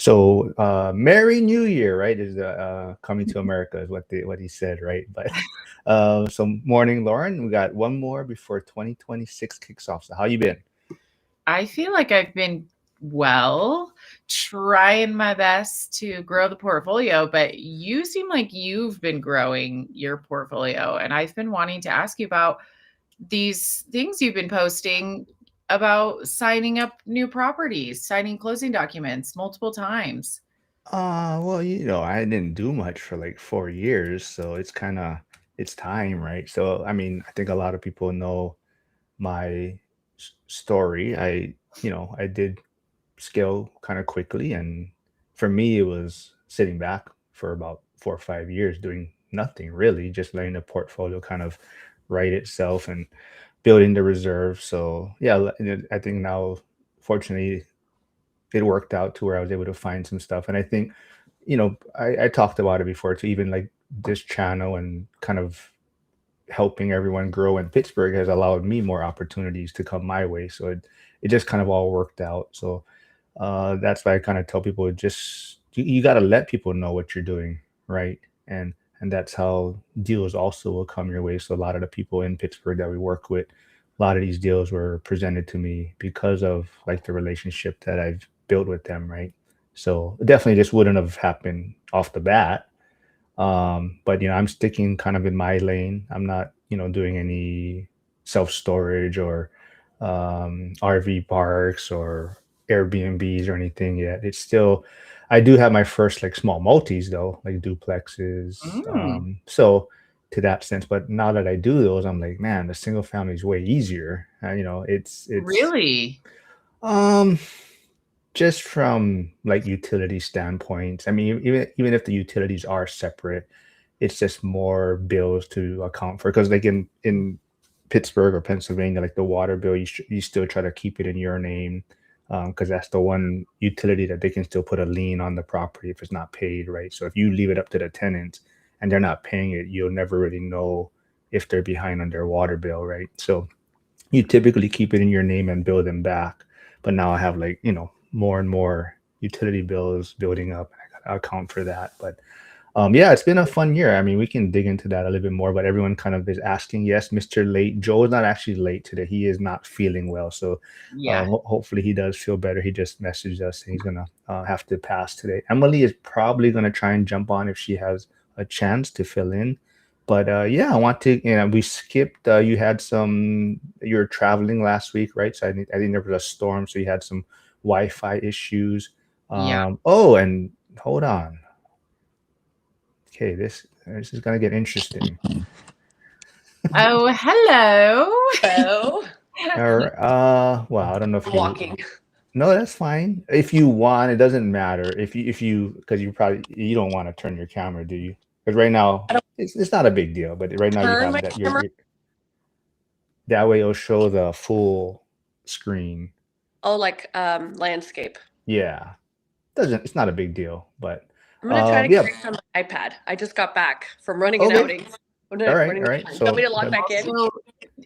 So, Merry New Year, right? Is coming to America is what he said, right? But so morning, Lauren. We got one more before 2026 kicks off. So, how you been? I feel like I've been well, trying my best to grow the portfolio, but you seem like you've been growing your portfolio. And I've been wanting to ask you about these things you've been posting about signing up new properties, signing closing documents multiple times. Well, I didn't do much for like 4 years, so it's time, right? So, I mean, I think a lot of people know my story. I did scale kind of quickly, and for me, it was sitting back for about 4 or 5 years, doing nothing really, just letting the portfolio kind of write itself and building the reserve. So yeah, I think now, fortunately, it worked out to where I was able to find some stuff. And I think, I talked about it before too, even like this channel and kind of helping everyone grow in Pittsburgh has allowed me more opportunities to come my way. So it just kind of all worked out. So that's why I kind of tell people, just you got to let people know what you're doing, right? And that's how deals also will come your way. So a lot of the people in Pittsburgh that we work with, a lot of these deals were presented to me because of like the relationship that I've built with them, right? So it definitely just wouldn't have happened off the bat. But I'm sticking kind of in my lane. I'm not, doing any self storage or RV parks or Airbnbs or anything yet. It's still, I do have my first like small multis though, like duplexes. Mm, So to that sense, but now that I do those, I'm like, man, the single family is way easier. It's really? um just from like utility standpoints. I mean, even if the utilities are separate, it's just more bills to account for. Because like in Pittsburgh or Pennsylvania, like the water bill, you still try to keep it in your name, because that's the one utility that they can still put a lien on the property if it's not paid, right? So if you leave it up to the tenant and they're not paying it, you'll never really know if they're behind on their water bill, right? So you typically keep it in your name and bill them back. But now I have like, more and more utility bills building up. And I gotta account for that. But yeah, it's been a fun year. I mean, we can dig into that a little bit more, but everyone kind of is asking. Yes, Mr. Late. Joe is not actually late today. He is not feeling well. So Yeah. hopefully he does feel better. He just messaged us saying he's going to have to pass today. Emily is probably going to try and jump on if she has a chance to fill in. But yeah, I want to, we skipped, you were traveling last week, right? So I think there was a storm. So you had some Wi-Fi issues. Yeah. Oh, and hold on. Okay, this is gonna get interesting. Oh, hello. Oh, Or well, I don't know if you. walking. No, that's fine. If you want, it doesn't matter. If you because you don't want to turn your camera, do you? Because right now I don't it's not a big deal. But right now you turn have my that camera. you're that way it'll show the full screen. Oh, like landscape. Yeah, doesn't it's not a big deal. But I'm gonna try to yeah. connect on my iPad. I just got back from running an Okay. outing. All right. Running All an right. errand. Do you want me So to log back in? Also,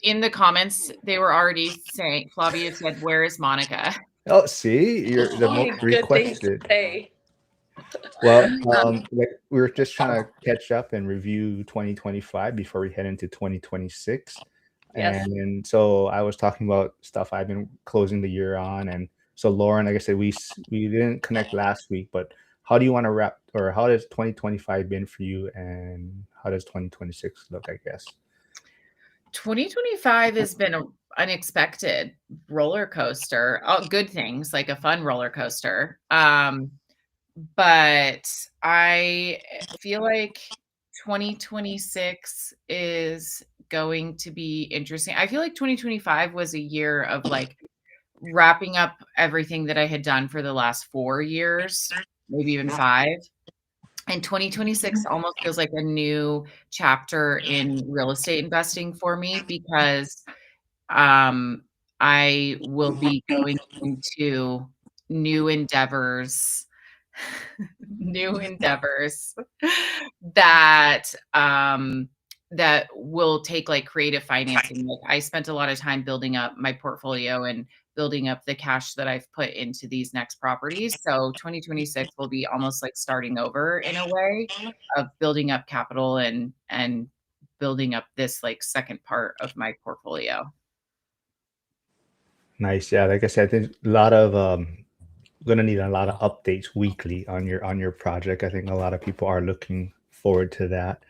in the comments, they were already saying, Flavia said, "Where is Monica?" oh, see, you're the most Only good things to requested. say. Well, Um, like we were just trying to catch up and review 2025 before we head into 2026. yes. And so I was talking about stuff I've been closing the year on. And so Lauren, like I said, we didn't connect last week, but how do you want to wrap, or how does 2025 been for you, and how does 2026 look, I guess? 2025 has been an unexpected roller coaster. Oh, good things, like a fun roller coaster. But I feel like 2026 is going to be interesting. I feel like 2025 was a year of like wrapping up everything that I had done for the last 4 years, maybe even five. And 2026 almost feels like a new chapter in real estate investing for me because um, I will be going into new endeavors, new endeavors that that will take like creative financing. Like I spent a lot of time building up my portfolio and building up the cash that I've put into these next properties. So 2026 will be almost like starting over in a way of building up capital and building up this like second part of my portfolio. Nice. Yeah, like I said, there's a lot of gonna need a lot of updates weekly on your project. I think a lot of people are looking forward to that.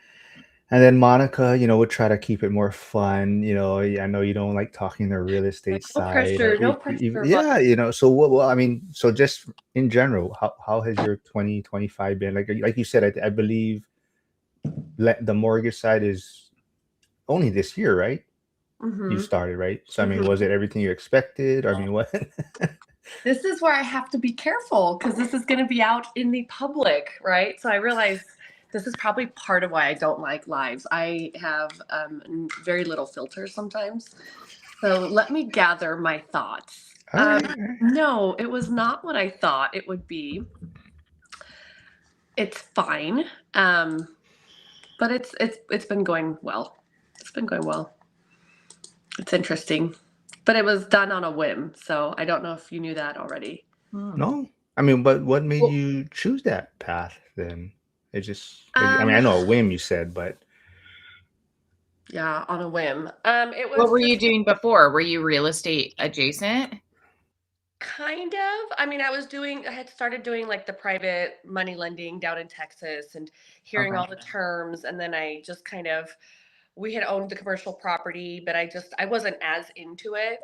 And then Monica, we'll try to keep it more fun. I know you don't like talking the real estate No side. pressure, no pressure. Yeah, so what I mean, so just in general, how has your 2025 been? Like you said, I believe the mortgage side is only this year, right? You Mhm. started, right? So I mean, Mhm. was it everything you expected? I mean, what? This is where I have to be careful because this is going to be out in the public, right? So I realize this is probably part of why I don't like lives. I have very little filter sometimes. So let me gather my thoughts. All right, all right. No, it was not what I thought it would be. It's fine, but it's been going well. It's been going well. It's interesting, but it was done on a whim. So I don't know if you knew that already. Hmm. No, I mean, but what made Well, you choose that path then? It just like I mean, um, I know a whim you said, but yeah, on a whim. It What was were you just doing before? Were you real estate adjacent? kind of. I mean, I had started doing like the private money lending down in Texas and hearing Okay. all the terms. And then I just we had owned the commercial property, but I wasn't as into it.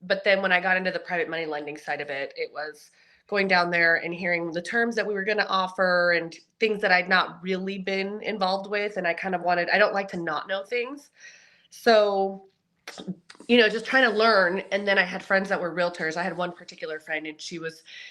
But then when I got into the private money lending side of it, it was going down there and hearing the terms that we were going to offer and things that I'd not really been involved with. And I don't like to not know things. So just trying to learn. And then I had friends that were realtors. I had one particular friend, and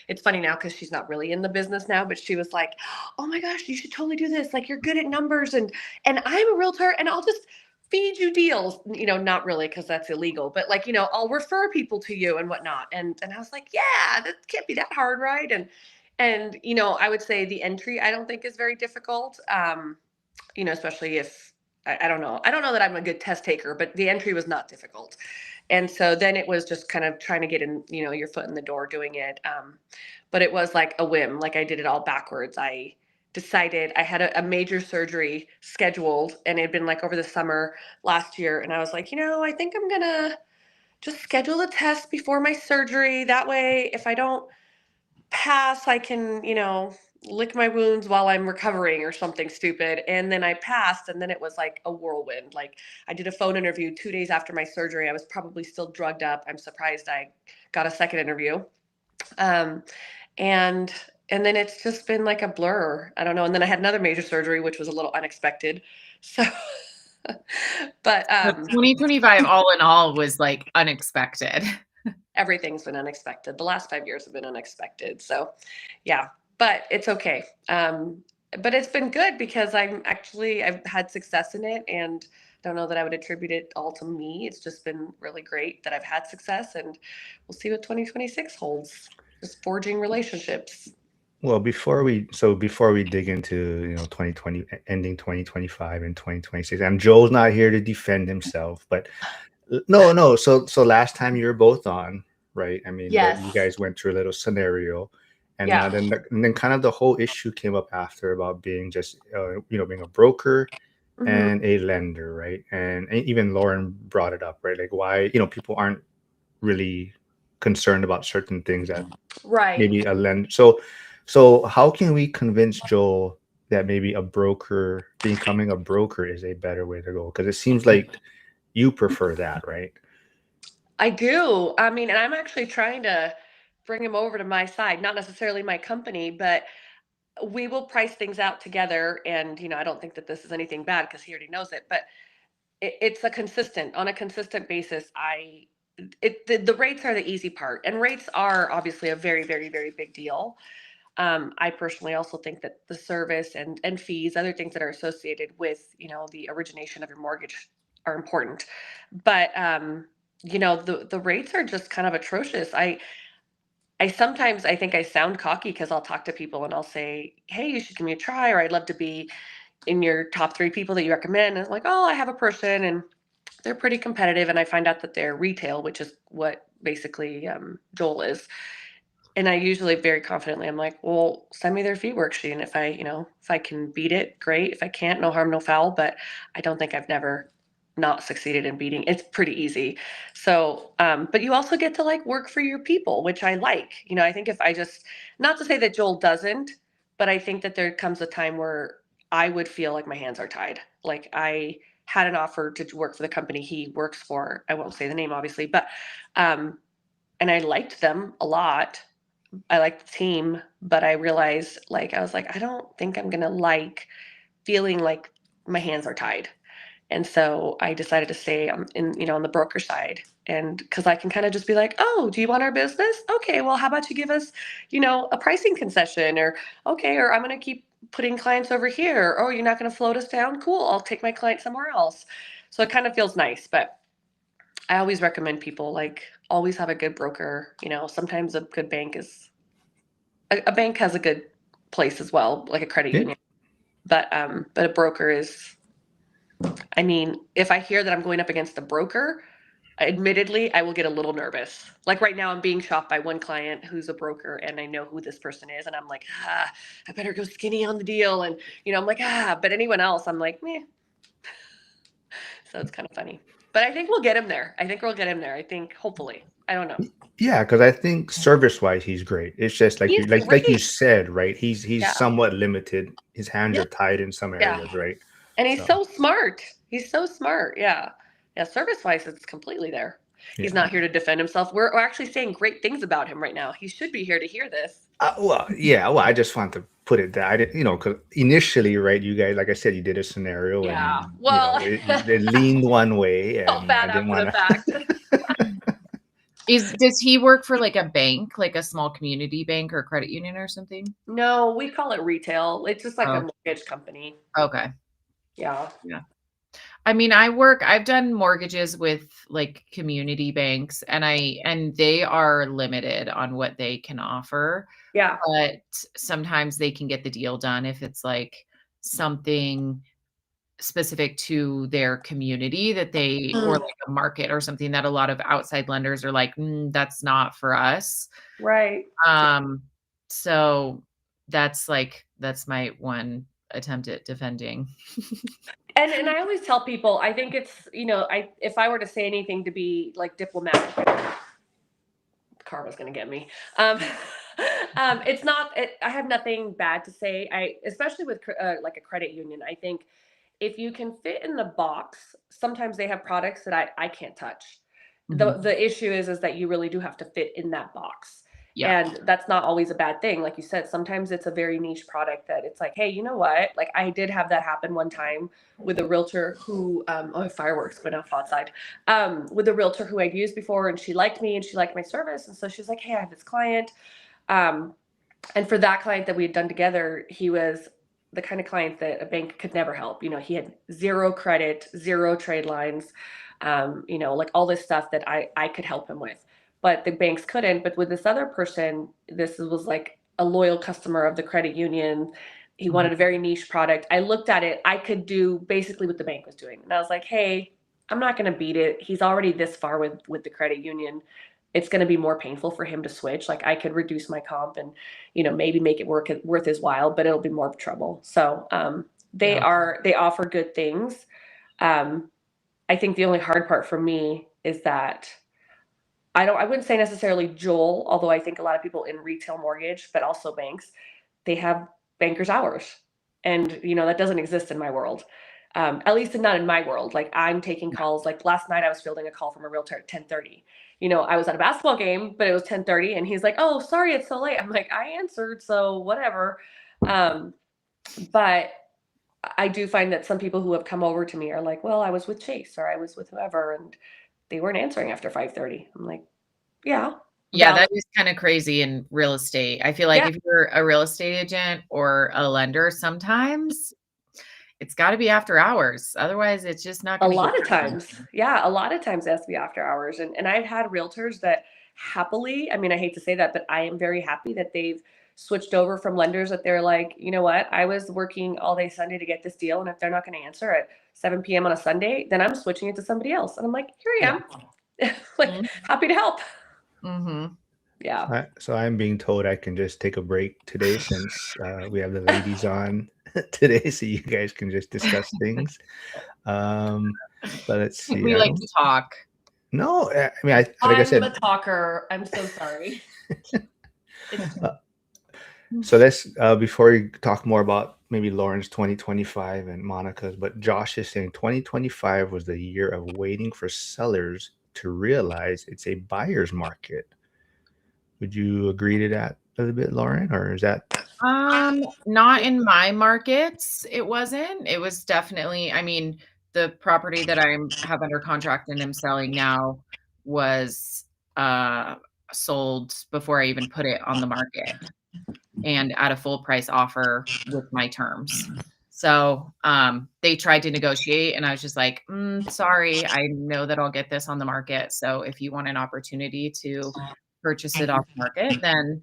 it's funny now because she's not really in the business now, but she was like, "Oh my gosh, you should totally do this. Like, you're good at numbers, and I'm a realtor, and I'll just feed you deals." Not really because that's illegal, but like, I'll refer people to you and whatnot. And I was like, yeah, that can't be that hard, right? And I would say the entry I don't think is very difficult. Especially if I don't know. I don't know that I'm a good test taker, but the entry was not difficult. And so then it was just kind of trying to get in, your foot in the door doing it. But it was like a whim. Like I did it all backwards. I decided I had a major surgery scheduled and it had been like over the summer last year. And I was like, I think I'm going to just schedule the test before my surgery. That way, if I don't pass, I can, lick my wounds while I'm recovering or something stupid. And then I passed, and then it was like a whirlwind. Like I did a phone interview 2 days after my surgery. I was probably still drugged up. I'm surprised I got a second interview. Um, and and then it's just been like a blur. I don't know. And then I had another major surgery, which was a little unexpected. So, but So 2025 all in all was like unexpected. everything's been unexpected. The last 5 years have been unexpected. So, yeah, but it's okay. But it's been good because I've had success in it, and don't know that I would attribute it all to me. It's just been really great that I've had success, and we'll see what 2026 holds. Just forging relationships. well, before we dig into 2020 ending 2025 and 2026, and Joel's not here to defend himself, but no, no. So last time you were both on, right? I mean, you Yes. guys went through a little scenario, and Yeah. then kind of the whole issue came up after about being just being a broker Hmm. and a lender, right? And even Lauren brought it up, right? Like why people aren't really concerned about certain things that Right. maybe a lend. So how can we convince Joel that maybe becoming a broker is a better way to go? Because it seems like you prefer that, right? I do. I mean, and I'm actually trying to bring him over to my side, not necessarily my company, but we will price things out together. And, I don't think that this is anything bad because he already knows it, but it's on a consistent basis. The rates are the easy part, and rates are obviously a very, very, very big deal. I personally also think that the service and fees, other things that are associated with, the origination of your mortgage are important. But, the rates are just kind of atrocious. I sometimes I think I sound cocky because I'll talk to people and I'll say, "Hey, you should give me a try," or "I'd love to be in your top 3 people that you recommend." And it's like, "Oh, I have a person," and they're pretty competitive. And I find out that they're retail, which is what basically Joel is. And I usually very confidently, I'm like, well, send me their fee worksheet. And if I can beat it, great. If I can't, no harm, no foul. But I don't think I've never not succeeded in beating. It's pretty easy. So, but you also get to like work for your people, which I like. I think if I just, not to say that Joel doesn't, but I think that there comes a time where I would feel like my hands are tied. Like I had an offer to work for the company he works for. I won't say the name, obviously, but, and I liked them a lot. I like the team, but I realized like I was like, I don't think I'm gonna like feeling like my hands are tied. And so I decided to stay on the broker side. And because I can kind of just be like, oh, do you want our business? Okay, well, how about you give us, a pricing concession, or okay, or I'm gonna keep putting clients over here. Oh, you're not gonna float us down? Cool, I'll take my client somewhere else. So it kind of feels nice, but I always recommend people like always have a good broker. Sometimes a good bank is a bank has a good place as well, like a credit Yeah. union. But a broker is, I mean, if I hear that I'm going up against a broker, admittedly, I will get a little nervous. Like right now, I'm being shopped by one client who's a broker, and I know who this person is, and I'm like, I better go skinny on the deal, and I'm like, but anyone else, I'm like, meh. So it's kind of funny, but I think we'll get him there. I think we'll get him there. I think hopefully. I don't know. Yeah, because I think service-wise, he's great. It's just like He's like you great. said, right? He's Yeah. somewhat limited. His hands Yeah. are tied in some Yeah. areas, right? And he's So so smart. He's so smart. Yeah. Yeah. Service wise, it's completely there. He's yeah. not here to defend himself. We're actually saying great things about him right now. He should be here to hear this. Well, yeah. Well, I just want to put it that I didn't, because initially, right, you guys, like I said, you did a scenario, Yeah. and Well, it leaned one way, felt and I bad didn't after want the fact. to. Does he work for like a bank, like a small community bank or credit union or something? No, we call it retail. It's just like a Oh, mortgage company. okay. Yeah. Yeah. I mean, I've done mortgages with like community banks, and they are limited on what they can offer, Yeah. but sometimes they can get the deal done if it's like something specific to their community that or Mm, like a market or something that a lot of outside lenders are like, that's not for us. right. Um, so that's my one attempt at defending. And I always tell people, I think it's, I if I were to say anything to be like diplomatic, karma's gonna get me. It's not. I have nothing bad to say. Especially with like a credit union. I think if you can fit in the box, sometimes they have products that I can't touch. The Mhm. the issue is that you really do have to fit in that box. Yeah. And that's not always a bad thing. Like you said, sometimes it's a very niche product that it's like, hey, you know what? Like I did have that happen one time with a realtor who, fireworks went off outside, with a realtor who I'd used before, and she liked me and she liked my service. And so she's like, hey, I have this client. Um, and for that client that we had done together, he was the kind of client that a bank could never help. He had zero credit, zero trade lines, like all this stuff that I could help him with, but the banks couldn't. But with this other person, this was like a loyal customer of the credit union. He Mhm. wanted a very niche product. I looked at it, I could do basically what the bank was doing. And I was like, hey, I'm not going to beat it. He's already this far with the credit union. It's going to be more painful for him to switch. Like I could reduce my comp and maybe make it worth his while, but it'll be more trouble. So Yeah. they offer good things. Um, I think the only hard part for me is that I wouldn't say necessarily Joel, although I think a lot of people in retail mortgage, but also banks, they have bankers hours. And that doesn't exist in my world. At least not in my world. Like I'm taking calls. Like last night I was fielding a call from a realtor at 10:30. I was at a basketball game, but it was 10:30 and he's like, "Oh, sorry it's so late." I'm like, "I answered, so whatever." Um, but I do find that some people who have come over to me are like, "Well, I was with Chase or I was with whoever and they weren't answering after 5:30." I'm like, "Yeah, Yeah, valid." that is kind of crazy in real estate. I feel like Yeah, if you're a real estate agent or a lender, sometimes it's got to be after hours. Otherwise, it's just not a going to get lot of done. times. Yeah, a lot of times it has to be after hours. And I've had realtors that happily, I mean, I hate to say that, but I am very happy that they've switched over from lenders that they're like, you know what, I was working all day Sunday to get this deal. And if they're not going to answer at 7 p.m. on a Sunday, then I'm switching it to somebody else. And I'm like, here I Yeah. am. Like, Mhm. happy to help. Mhm. Yeah. So I'm being told I can just take a break today since we have the ladies on today, so you guys can just discuss things. Um, but let's see. We I like don't. to talk. No, I mean, like I I'm said. the talker. I'm so sorry. It's Uh, so let's before we talk more about maybe Lauren's 2025 and Monica's, but Josh is saying 2025 was the year of waiting for sellers to realize it's a buyer's market. Would you agree to that a little bit, Lauren, or is that? Not in my markets, it wasn't. It was definitely, I mean, the property that have under contract and am selling now was uh sold before I even put it on the market and at a full price offer with my terms. So, they tried to negotiate and I was just like, sorry, I know that I'll get this on the market. So if you want an opportunity to purchase it off market, then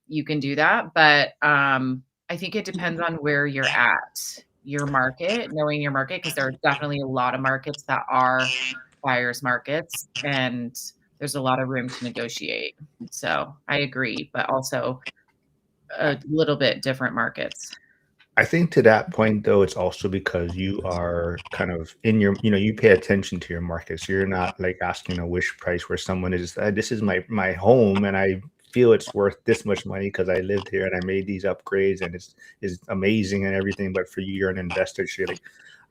you can do that, but, I think it depends on where you're at, your market, knowing your market, because there are definitely a lot of markets that are buyers markets, and there's a lot of room to negotiate. So, I agree, but also a little bit different markets. I think to that point though, it's also because you are kind of in your, you pay attention to your market. So you're not like asking a wish price where someone is, this is my home and I feel it's worth this much money because I lived here and I made these upgrades and it's is amazing and everything. But for you, you're an investor. So you're like,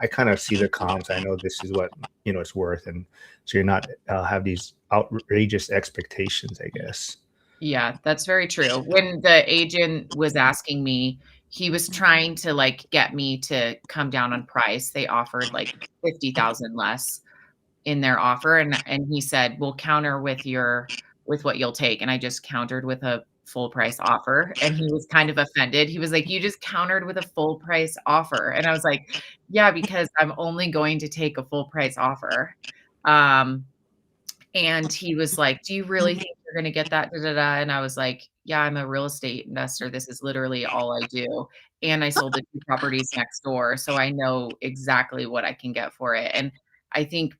I kind of see the comps. I know this is what, it's worth. And so you're not have these outrageous expectations, I guess. Yeah, that's very true. When the agent was asking me, he was trying to, like, get me to come down on price. They offered, like, 50,000 less in their offer, and he said, "We'll counter with what you'll take," and I just countered with a full price offer, and he was kind of offended. He was like, "You just countered with a full price offer," and I was like, "Yeah, because I'm only going to take a full price offer." Um, and he was like, "Do you really think you're gonna get that, da, da, da?" And I was like, "Yeah, I'm a real estate investor. This is literally all I do, and I sold the 2 properties next door, so I know exactly what I can get for it." And I think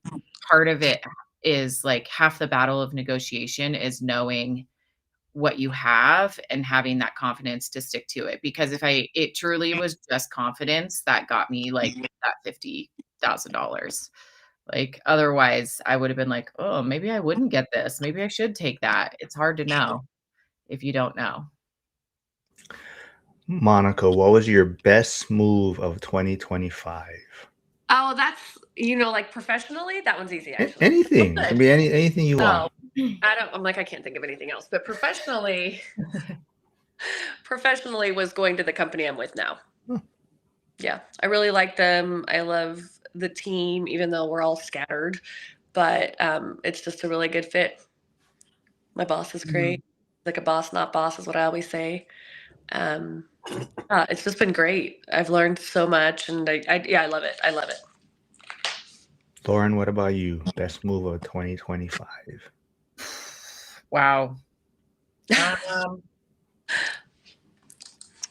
part of it is, like, half the battle of negotiation is knowing what you have and having that confidence to stick to it, because if it truly was just confidence that got me, like, that $50,000. Like, otherwise, I would have been like, "Oh, maybe I wouldn't get this. Maybe I should take that." It's hard to know if you don't know. Monica, what was your best move of 2025? oh, that's like professionally, that one's easy actually. Oh, Anything. It can good. be anything you Oh, want. I'm like I can't think of anything else. But professionally was going to the company I'm with now. Huh. Yeah, I really like them. I love the team, even though we're all scattered. But it's just a really good fit. My boss is Mhm. great. Like a boss, not boss, is what I always say. Um, it's just been great. I've learned so much, and yeah, I love it. I love it. Lauren, what about you? Best move of 2025. Wow. Um,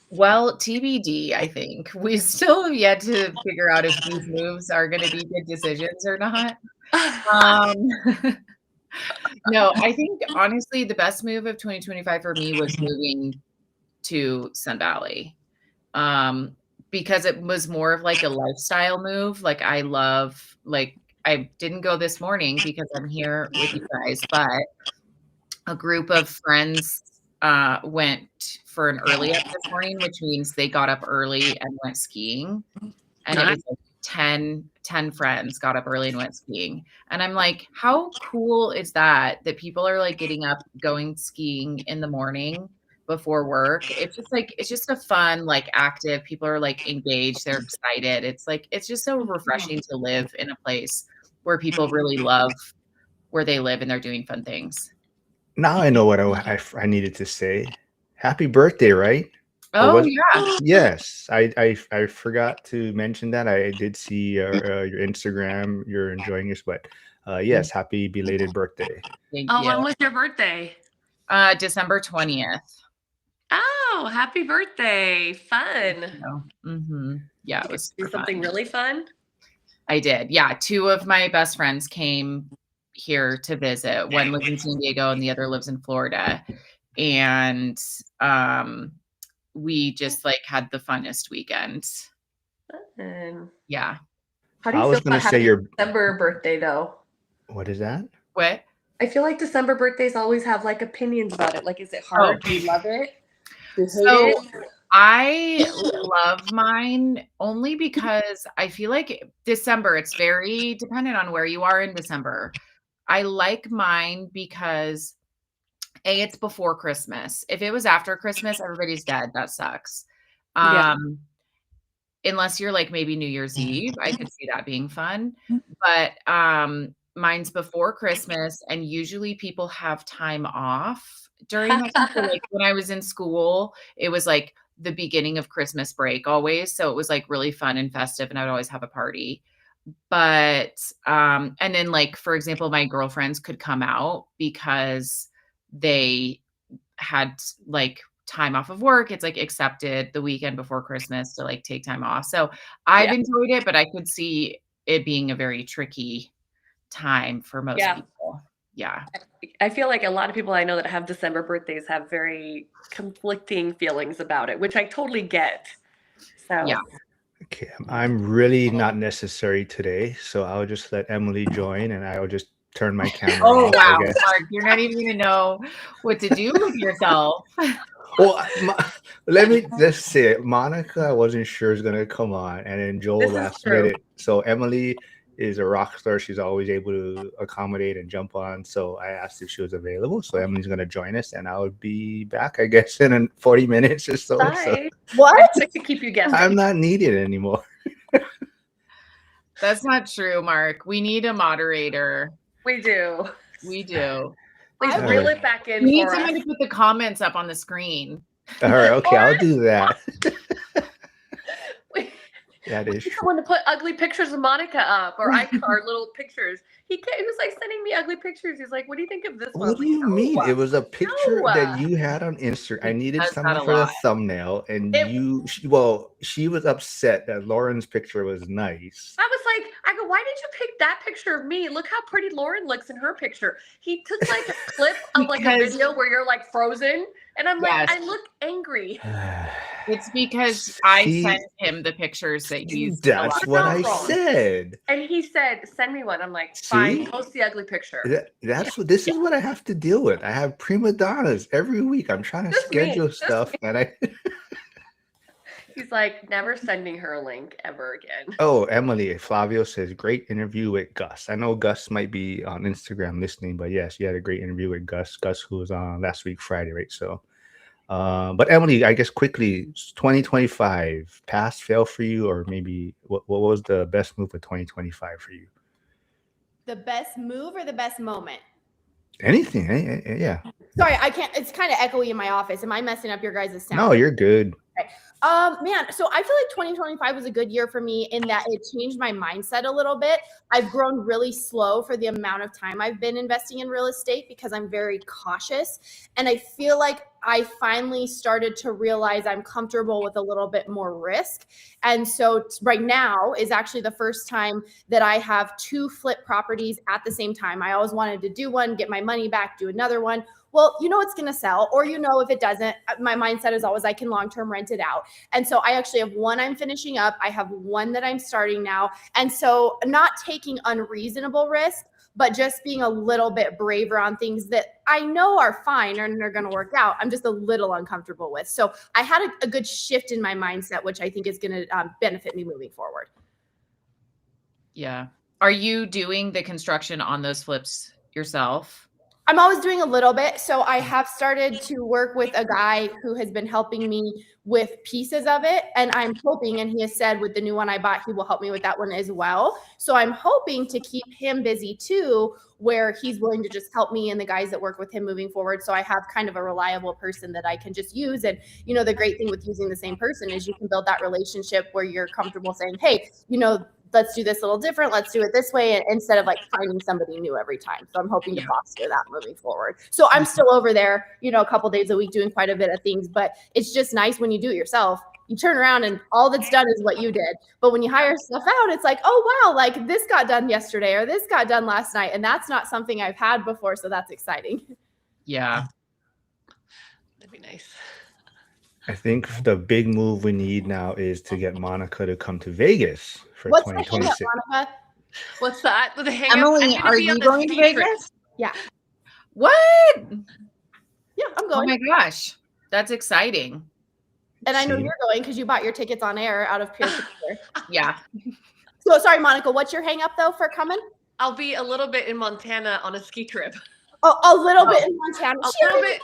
well, TBD, I think. We still have yet to figure out if these moves are gonna be good decisions or not. Um, no, I think honestly, the best move of 2025 for me was moving to Sun Valley. Um, because it was more of like a lifestyle move. Like I didn't go this morning because I'm here with you guys, but a group of friends went for an early up this morning, which means they got up early and went skiing. And it Nice. was like ten friends got up early and went skiing. And I'm like, how cool is that? That people are like getting up, going skiing in the morning before work. It's just like, it's just a fun, like active, people are like engaged, they're excited. It's like, it's just so refreshing to live in a place where people really love where they live and they're doing fun things. Now I know what I needed to say. Happy birthday, right? Or Oh was yeah. yes, I forgot to mention that. I did see your Instagram. You're enjoying this, but yes, happy belated birthday. Thank Oh, you. when was your birthday? December 20th. Oh, happy birthday. Fun. So, yeah, You it get was to do super something fun. really fun? I did. Yeah, 2 of my best friends came here to visit. One lives in San Diego and the other lives in Florida. And we just like had the funnest weekend. And Yeah. how do I you was feel gonna about say having your a December birthday though? what is that? What? I feel like December birthdays always have like opinions about it. Like, is it Oh, hard? Do you love it? Do you hate so it? I love mine only because I feel like December, it's very dependent on where you are in December. I like mine because it's before Christmas. If it was after Christmas, everybody's dead. That sucks. Yeah. Unless you're like maybe New Year's Eve, I could see that being fun. But mine's before Christmas, and usually people have time off during that time. So like when I was in school, it was like the beginning of Christmas break always. So it was like really fun and festive, and I would always have a party. But and then like for example, my girlfriends could come out because they had like time off of work. It's like accepted the weekend before Christmas to like take time off. So I've Yeah. enjoyed it, but I could see it being a very tricky time for most Yeah. people. Yeah. I feel like a lot of people I know that have December birthdays have very conflicting feelings about it, which I totally get. Yeah. So Okay, I'm really not necessary today, so I'll just let Emily join, and I'll just turn my camera Oh off, I wow, guess. Mark, you're not even gonna know what to do with yourself. Well, let's say it. Monica, I wasn't sure is gonna come on, and then Joel this is last true. minute. So Emily is a rock star. She's always able to accommodate and jump on. So I asked if she was available. So Emily's gonna join us, and I'll be back, I guess, in 40 minutes or so. So Bye. What? I like to keep you guessing. I'm not needed anymore. That's not true, Mark. We need a moderator. We do. We do. Please I reel would- it back in We need for us. someone to put the comments up on the screen. All right, okay, I'll do that. We That is need true. someone to put ugly pictures of Monica up or little pictures. He was like sending me ugly pictures. He's like, "What do you think of this one?" What do you mean? It was a picture that you had on Instagram. I He needed does that something a for the lot. thumbnail, and It- she was upset that Lauren's picture was nice. I was like, I go, "Why did you pick that picture of me? Look how pretty Lauren looks in her picture." He took like a clip of like a Because- video where you're like frozen, and I'm like, Yes. I look angry. It's because I See, sent him the pictures that he's that's allowed what to I wrong. said. And he said, "Send me one." I'm like, "Fine, See? post the ugly picture." That's what this is what I have to deal with. I have prima donnas every week. I'm trying to Just me, schedule just stuff, and I He's like, never sending her a link ever again. Oh, Emily, Flavio says, great interview with Gus. I know Gus might be on Instagram listening, but yes, you had a great interview with Gus. Gus, who was on last week, Friday, right? So, but Emily, I guess quickly, 2025, pass, fail for you, or maybe what was the best move of 2025 for you? The best move or the best moment? Anything, yeah. Sorry, I can't. It's kind of echoey in my office. Am I messing up your guys' sound? No, you're good. Man, so I feel like 2025 was a good year for me in that it changed my mindset a little bit. I've grown really slow for the amount of time I've been investing in real estate because I'm very cautious. And I feel like I finally started to realize I'm comfortable with a little bit more risk. And so right now is actually the first time that I have 2 flip properties at the same time. I always wanted to do one, get my money back, do another one. Well, you know it's going to sell, or you know if it doesn't. My mindset is always I can long-term rent it out. And so I actually have one I'm finishing up. I have one that I'm starting now. And so not taking unreasonable risk, but just being a little bit braver on things that I know are fine and they're going to work out. I'm just a little uncomfortable with. So I had a good shift in my mindset, which I think is going to benefit me moving forward. Yeah. Are you doing the construction on those flips yourself? I'm always doing a little bit. So I have started to work with a guy who has been helping me with pieces of it. And I'm hoping, and he has said with the new one I bought, he will help me with that one as well. So I'm hoping to keep him busy too, where he's willing to just help me and the guys that work with him moving forward. So I have kind of a reliable person that I can just use. And, you know, the great thing with using the same person is you can build that relationship where you're comfortable saying, hey, you know, let's do this a little different. Let's do it this way instead of like finding somebody new every time. So I'm hoping to foster that moving forward. So I'm still over there, you know, a couple days a week doing quite a bit of things, but it's just nice when you do it yourself. you turn around and all that's done is what you did. But when you hire stuff out, it's like, oh wow, like this got done yesterday or this got done last night, and that's not something I've had before, so that's exciting. Yeah. That'd be nice. I think the big move we need now is to get Monica to come to Vegas for What's the hang up, 2026. Monica? What's that? The hang up? Emily, I'm gonna are be you on a going to ski trip. Vegas? Yeah. What? Yeah, I'm Oh going. my gosh. That's exciting. And I know See? you're going because you bought your tickets on air out of peer to peer. Yeah. So sorry, Monica, what's your hang up though for coming? I'll be a little bit in Montana on a ski trip. Oh, a little bit in Montana. A little bit.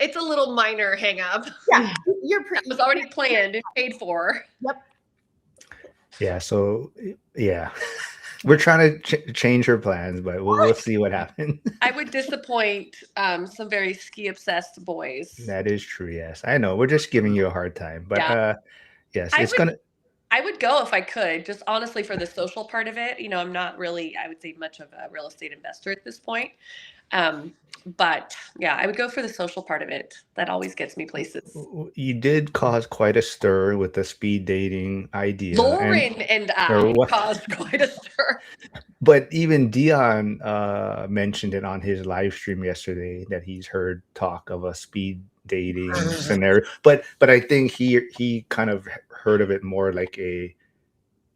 It's a little minor hang up. Yeah, you're It was already planned and paid for. Yep. Yeah, so yeah. We're trying to change her plans, but we'll see what happens. I would disappoint some very ski obsessed boys. That is true, yes. I know. We're just giving you a hard time. But yes, I would go if I could, just honestly for the social part of it. You know, I'm not really, I would say, much of a real estate investor at this point. But yeah, I would go for the social part of it. That always gets me places. You did cause quite a stir with the speed dating idea. Lauren and I caused quite a stir. But even Dion mentioned it on his live stream yesterday that he's heard talk of a speed dating scenario. But I think he kind of heard of it more like a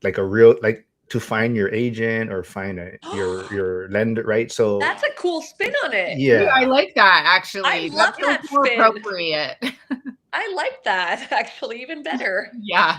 real, like to find your agent or find your lender, right? So that's a cool spin on it. Yeah, Ooh, I like that actually. I love that more spin. appropriate. I like that actually even better. Yeah.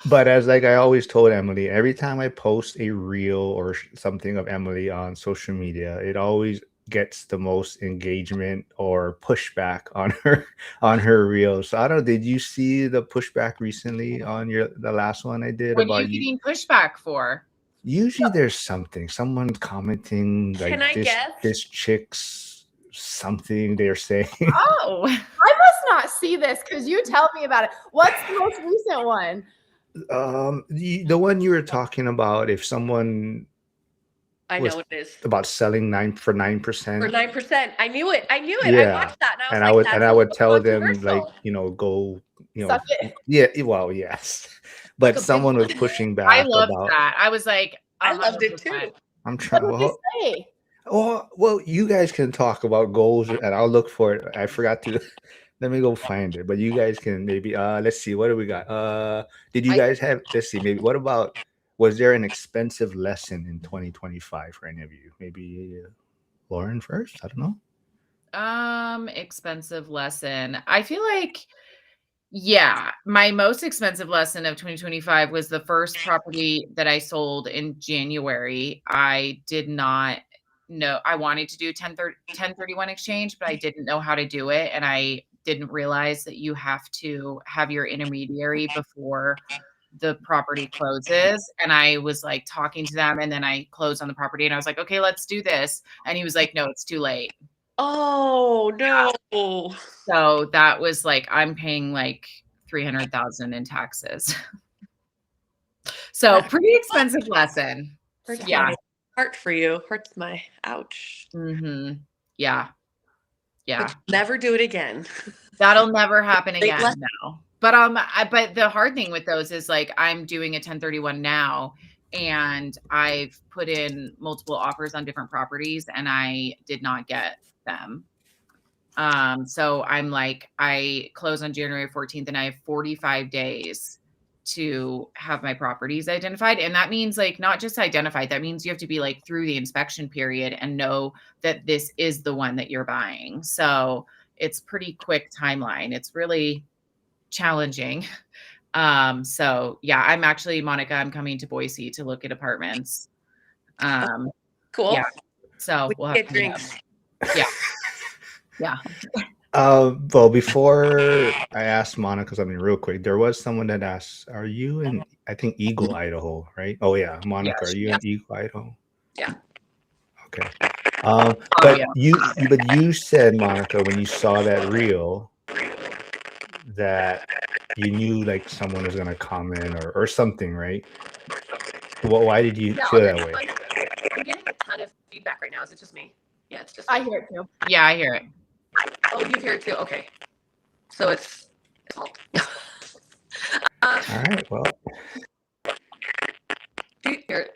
But as like I always told Emily, every time I post a reel or something of Emily on social media, it always gets the most engagement or pushback on her reels. So I don't know, did you see the pushback recently on the last one I did What about are you getting pushback for? Usually there's someone commenting like, Can I guess? This chick's something they're saying. Oh, I must not see this because you tell me about it. What's the most recent one? The one you were talking about, if someone I know what it is. About selling 9%. For 9%. I knew it. Yeah. I watched that and I would tell them like, go, Suck it. Yeah, well, yes. But someone was pushing back. I loved that. I was like, I loved it too. I'm trying. What did you say? Well, you guys can talk about goals and I'll look for it. I forgot to let me go find it. But you guys can maybe let's see, what do we got? Did you guys have, let's see, maybe what about, was there an expensive lesson in 2025 for any of you? Maybe Lauren first? I don't know. Expensive lesson. I feel like, yeah, my most expensive lesson of 2025 was the first property that I sold in January. I did not know, I wanted to do 1031 exchange, but I didn't know how to do it. And I didn't realize that you have to have your intermediary before the property closes. And I was like talking to them, and then I closed on the property and I was like, okay, let's do this. And he was like, no, it's too late. Oh no. Yeah. So that was like, I'm paying like $300,000 in taxes. So pretty expensive lesson. Hurts Yeah. my heart for you. Hurts my ouch. Mm-hmm. Yeah. Yeah. But never do it again. That'll never happen again. No. But but the hard thing with those is like, I'm doing a 1031 now, and I've put in multiple offers on different properties and I did not get them. So I'm like, I close on January 14th and I have 45 days to have my properties identified. And that means like, not just identified, that means you have to be like through the inspection period and know that this is the one that you're buying. So it's pretty quick timeline. It's really challenging. So yeah, I'm actually, Monica, I'm coming to Boise to look at apartments. Cool. Yeah. So we'll have get drinks. Yeah. Yeah. Well, before I asked Monica something real quick, there was someone that asked, are you in, I think, Eagle, Idaho, right? Oh yeah, Monica, Yes, are you in Eagle, Idaho? Yeah. Okay. But you said, Monica, when you saw that reel, that you knew like someone was gonna comment or something, right? Well, why did you feel that way? I'm getting a ton of feedback right now. Is it just me? Yeah, it's just I me. hear it too. Yeah, I hear it. Oh, you hear it too? Okay. So it's All right. Well, Here.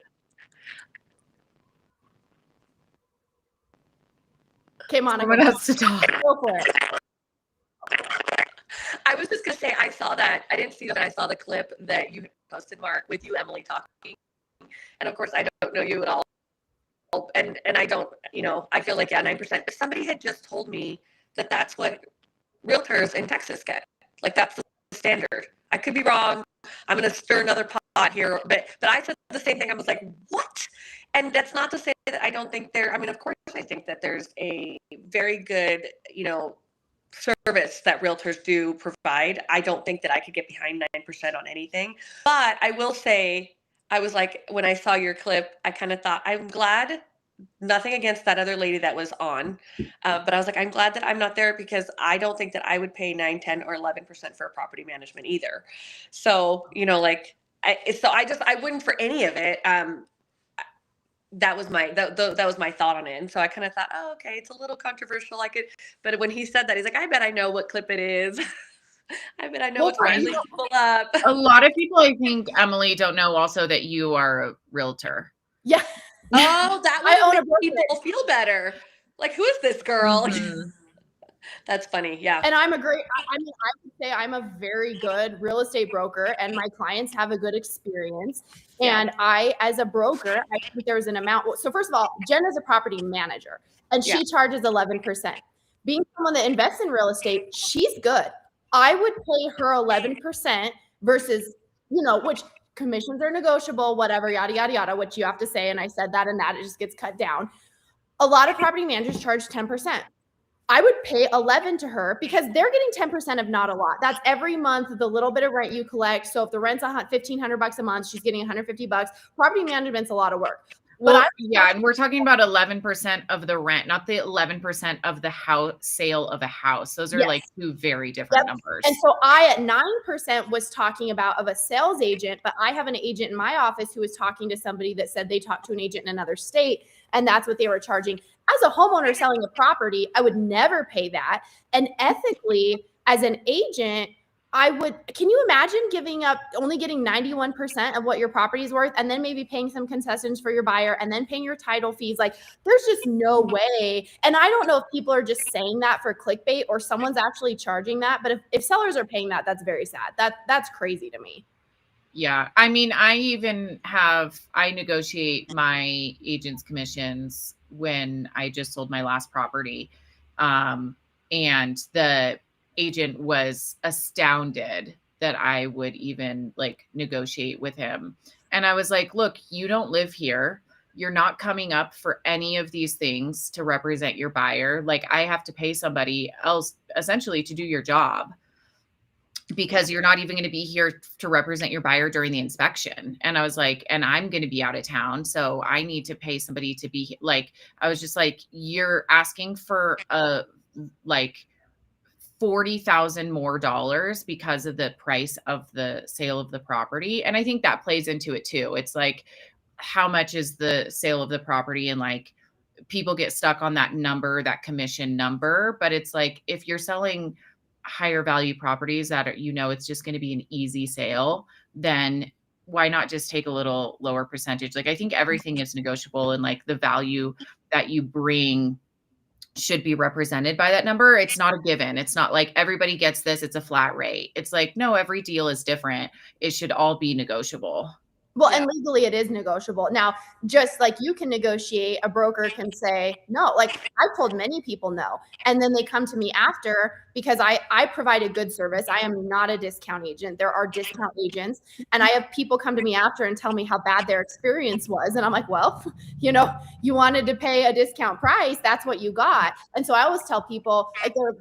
Okay, Monica, Someone has to talk. go for it. I was just gonna say I saw that. I didn't see that. I saw the clip that you posted, Mark, with you, Emily, talking. And of course, I don't know you at all. And I don't, I feel like 9%. But somebody had just told me that that's what realtors in Texas get. Like that's the standard. I could be wrong. I'm gonna stir another pot here, but I said the same thing. I was like, what? And that's not to say that I don't think there. I mean, of course, I think that there's a very good, service that realtors do provide. I don't think that I could get behind 9% on anything. But I will say, I was like, when I saw your clip, I kind of thought, I'm glad, nothing against that other lady that was on. But I was like, I'm glad that I'm not there because I don't think that I would pay 9, 10, or 11% for a property management either. So, I wouldn't for any of it. That was my thought on it. And so I kind of thought, oh, okay, it's a little controversial. But when he said that, he's like, I bet I know what clip it is. I bet I know what's riling people up. A lot of people, I think, Emily, don't know also that you are a realtor. Yeah. Oh, that I own would a make brokerage. people feel better. Like, who is this girl? Mhm. That's funny. Yeah. And I would say I'm a very good real estate broker and my clients have a good experience. Yeah. And I, as a broker, I think there's an amount. So first of all, Jen is a property manager and she charges 11%. Being someone that invests in real estate, she's good. I would pay her 11% versus, which commissions are negotiable, whatever, yada, yada, yada, which you have to say. And I said that and that, it just gets cut down. A lot of property managers charge 10%. I would pay 11 to her because they're getting 10% of not a lot. That's every month, the little bit of rent you collect. So if the rent's $1,500 a month, she's getting $150. Property management's a lot of work. Well, and we're talking about 11% of the rent, not the 11% of the sale of a house. Those are like two very different numbers. And so I at 9% was talking about of a sales agent, but I have an agent in my office who was talking to somebody that said they talked to an agent in another state and that's what they were charging. As a homeowner selling a property, I would never pay that. And ethically, as an agent, can you imagine only getting 91% of what your property is worth and then maybe paying some concessions for your buyer and then paying your title fees? Like there's just no way. And I don't know if people are just saying that for clickbait or someone's actually charging that. But if sellers are paying that, that's very sad. That's crazy to me. Yeah. I mean, I negotiate my agent's commissions when I just sold my last property. And the agent was astounded that I would even negotiate with him. And I was like, look, you don't live here. You're not coming up for any of these things to represent your buyer. Like I have to pay somebody else essentially to do your job because you're not even going to be here to represent your buyer during the inspection. And I was like, and I'm going to be out of town. So I need to pay somebody to be like, I was just like, you're asking for $40,000 more because of the price of the sale of the property. And I think that plays into it too. It's like, how much is the sale of the property? And people get stuck on that number, that commission number. But it's like, if you're selling higher value properties that it's just going to be an easy sale, then why not just take a little lower percentage? I think everything is negotiable and the value that you bring should be represented by that number. It's not a given. It's not like everybody gets this. It's a flat rate. It's like, no, every deal is different. It should all be negotiable. Well, and legally it is negotiable. Now, just like you can negotiate, a broker can say no. Like I've told many people no. And then they come to me after because I provide a good service. I am not a discount agent. There are discount agents. And I have people come to me after and tell me how bad their experience was. And I'm like, well, you wanted to pay a discount price. That's what you got. And so I always tell people,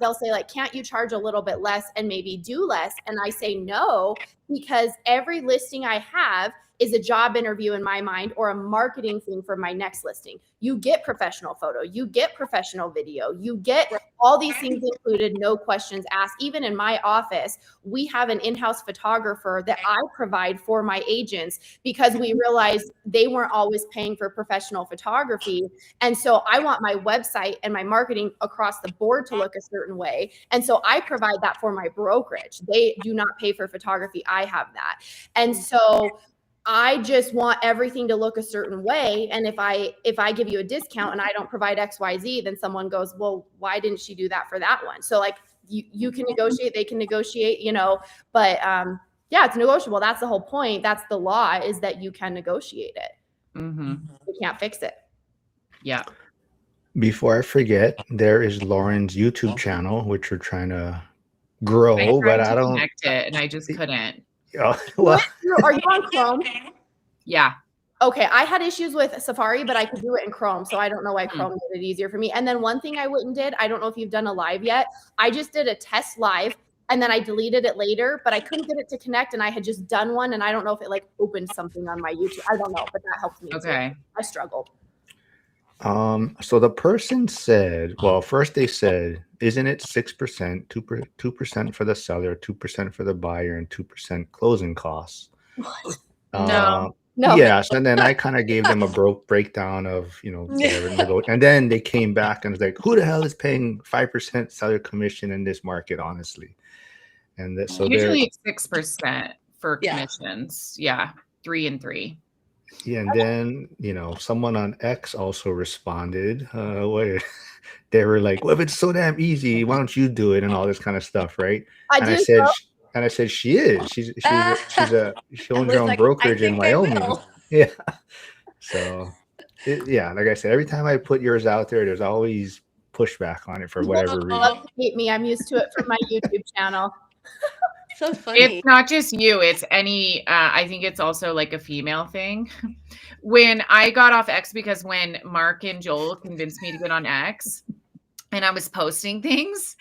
they'll say can't you charge a little bit less and maybe do less? And I say no, because every listing I have is a job interview in my mind or a marketing thing for my next listing. You get professional photo, you get professional video, you get all these things included, no questions asked. Even in my office, we have an in-house photographer that I provide for my agents because we realized they weren't always paying for professional photography. And so I want my website and my marketing across the board to look a certain way. And so I provide that for my brokerage. They do not pay for photography. I have that. And so I just want everything to look a certain way. And if I give you a discount and I don't provide XYZ, then someone goes, well, why didn't she do that for that one? So like you can negotiate, they can negotiate, but yeah, it's negotiable. That's the whole point. That's the law, is that you can negotiate it. You can't fix it. Yeah. Before I forget, there is Lauren's YouTube channel, which we're trying to grow, but I don't connect it and I just couldn't. Well, are you on Chrome? Yeah. Okay, I had issues with Safari, but I could do it in Chrome, so I don't know why Chrome made it easier for me. And then one thing I went and did, I don't know if you've done a live yet. I just did a test live, and then I deleted it later, but I couldn't get it to connect, and I had just done one, and I don't know if it like opened something on my YouTube. I don't know, but that helped me. Okay. Too. I struggled. So the person said, well, first they said, isn't it 6%, 2% for the seller, 2% for the buyer, and 2% closing costs? What? No. Yes, and then I kind of gave them a breakdown of whatever, and then they came back and was like, "Who the hell is paying 5% seller commission in this market, honestly?" And so usually it's 6% for commissions. Yeah, 3 and 3. Yeah, and then someone on X also responded. They were like, "Well, if it's so damn easy, why don't you do it?" and all this kind of stuff, right? And I said, she is. She owns her own brokerage in Wyoming. Yeah. So, like I said, every time I put yours out there, there's always pushback on it for whatever reason. Hate me. I'm used to it from my YouTube channel. So funny. It's not just you. It's any. I think it's also like a female thing. When I got off X, because when Mark and Joel convinced me to get on X, and I was posting things,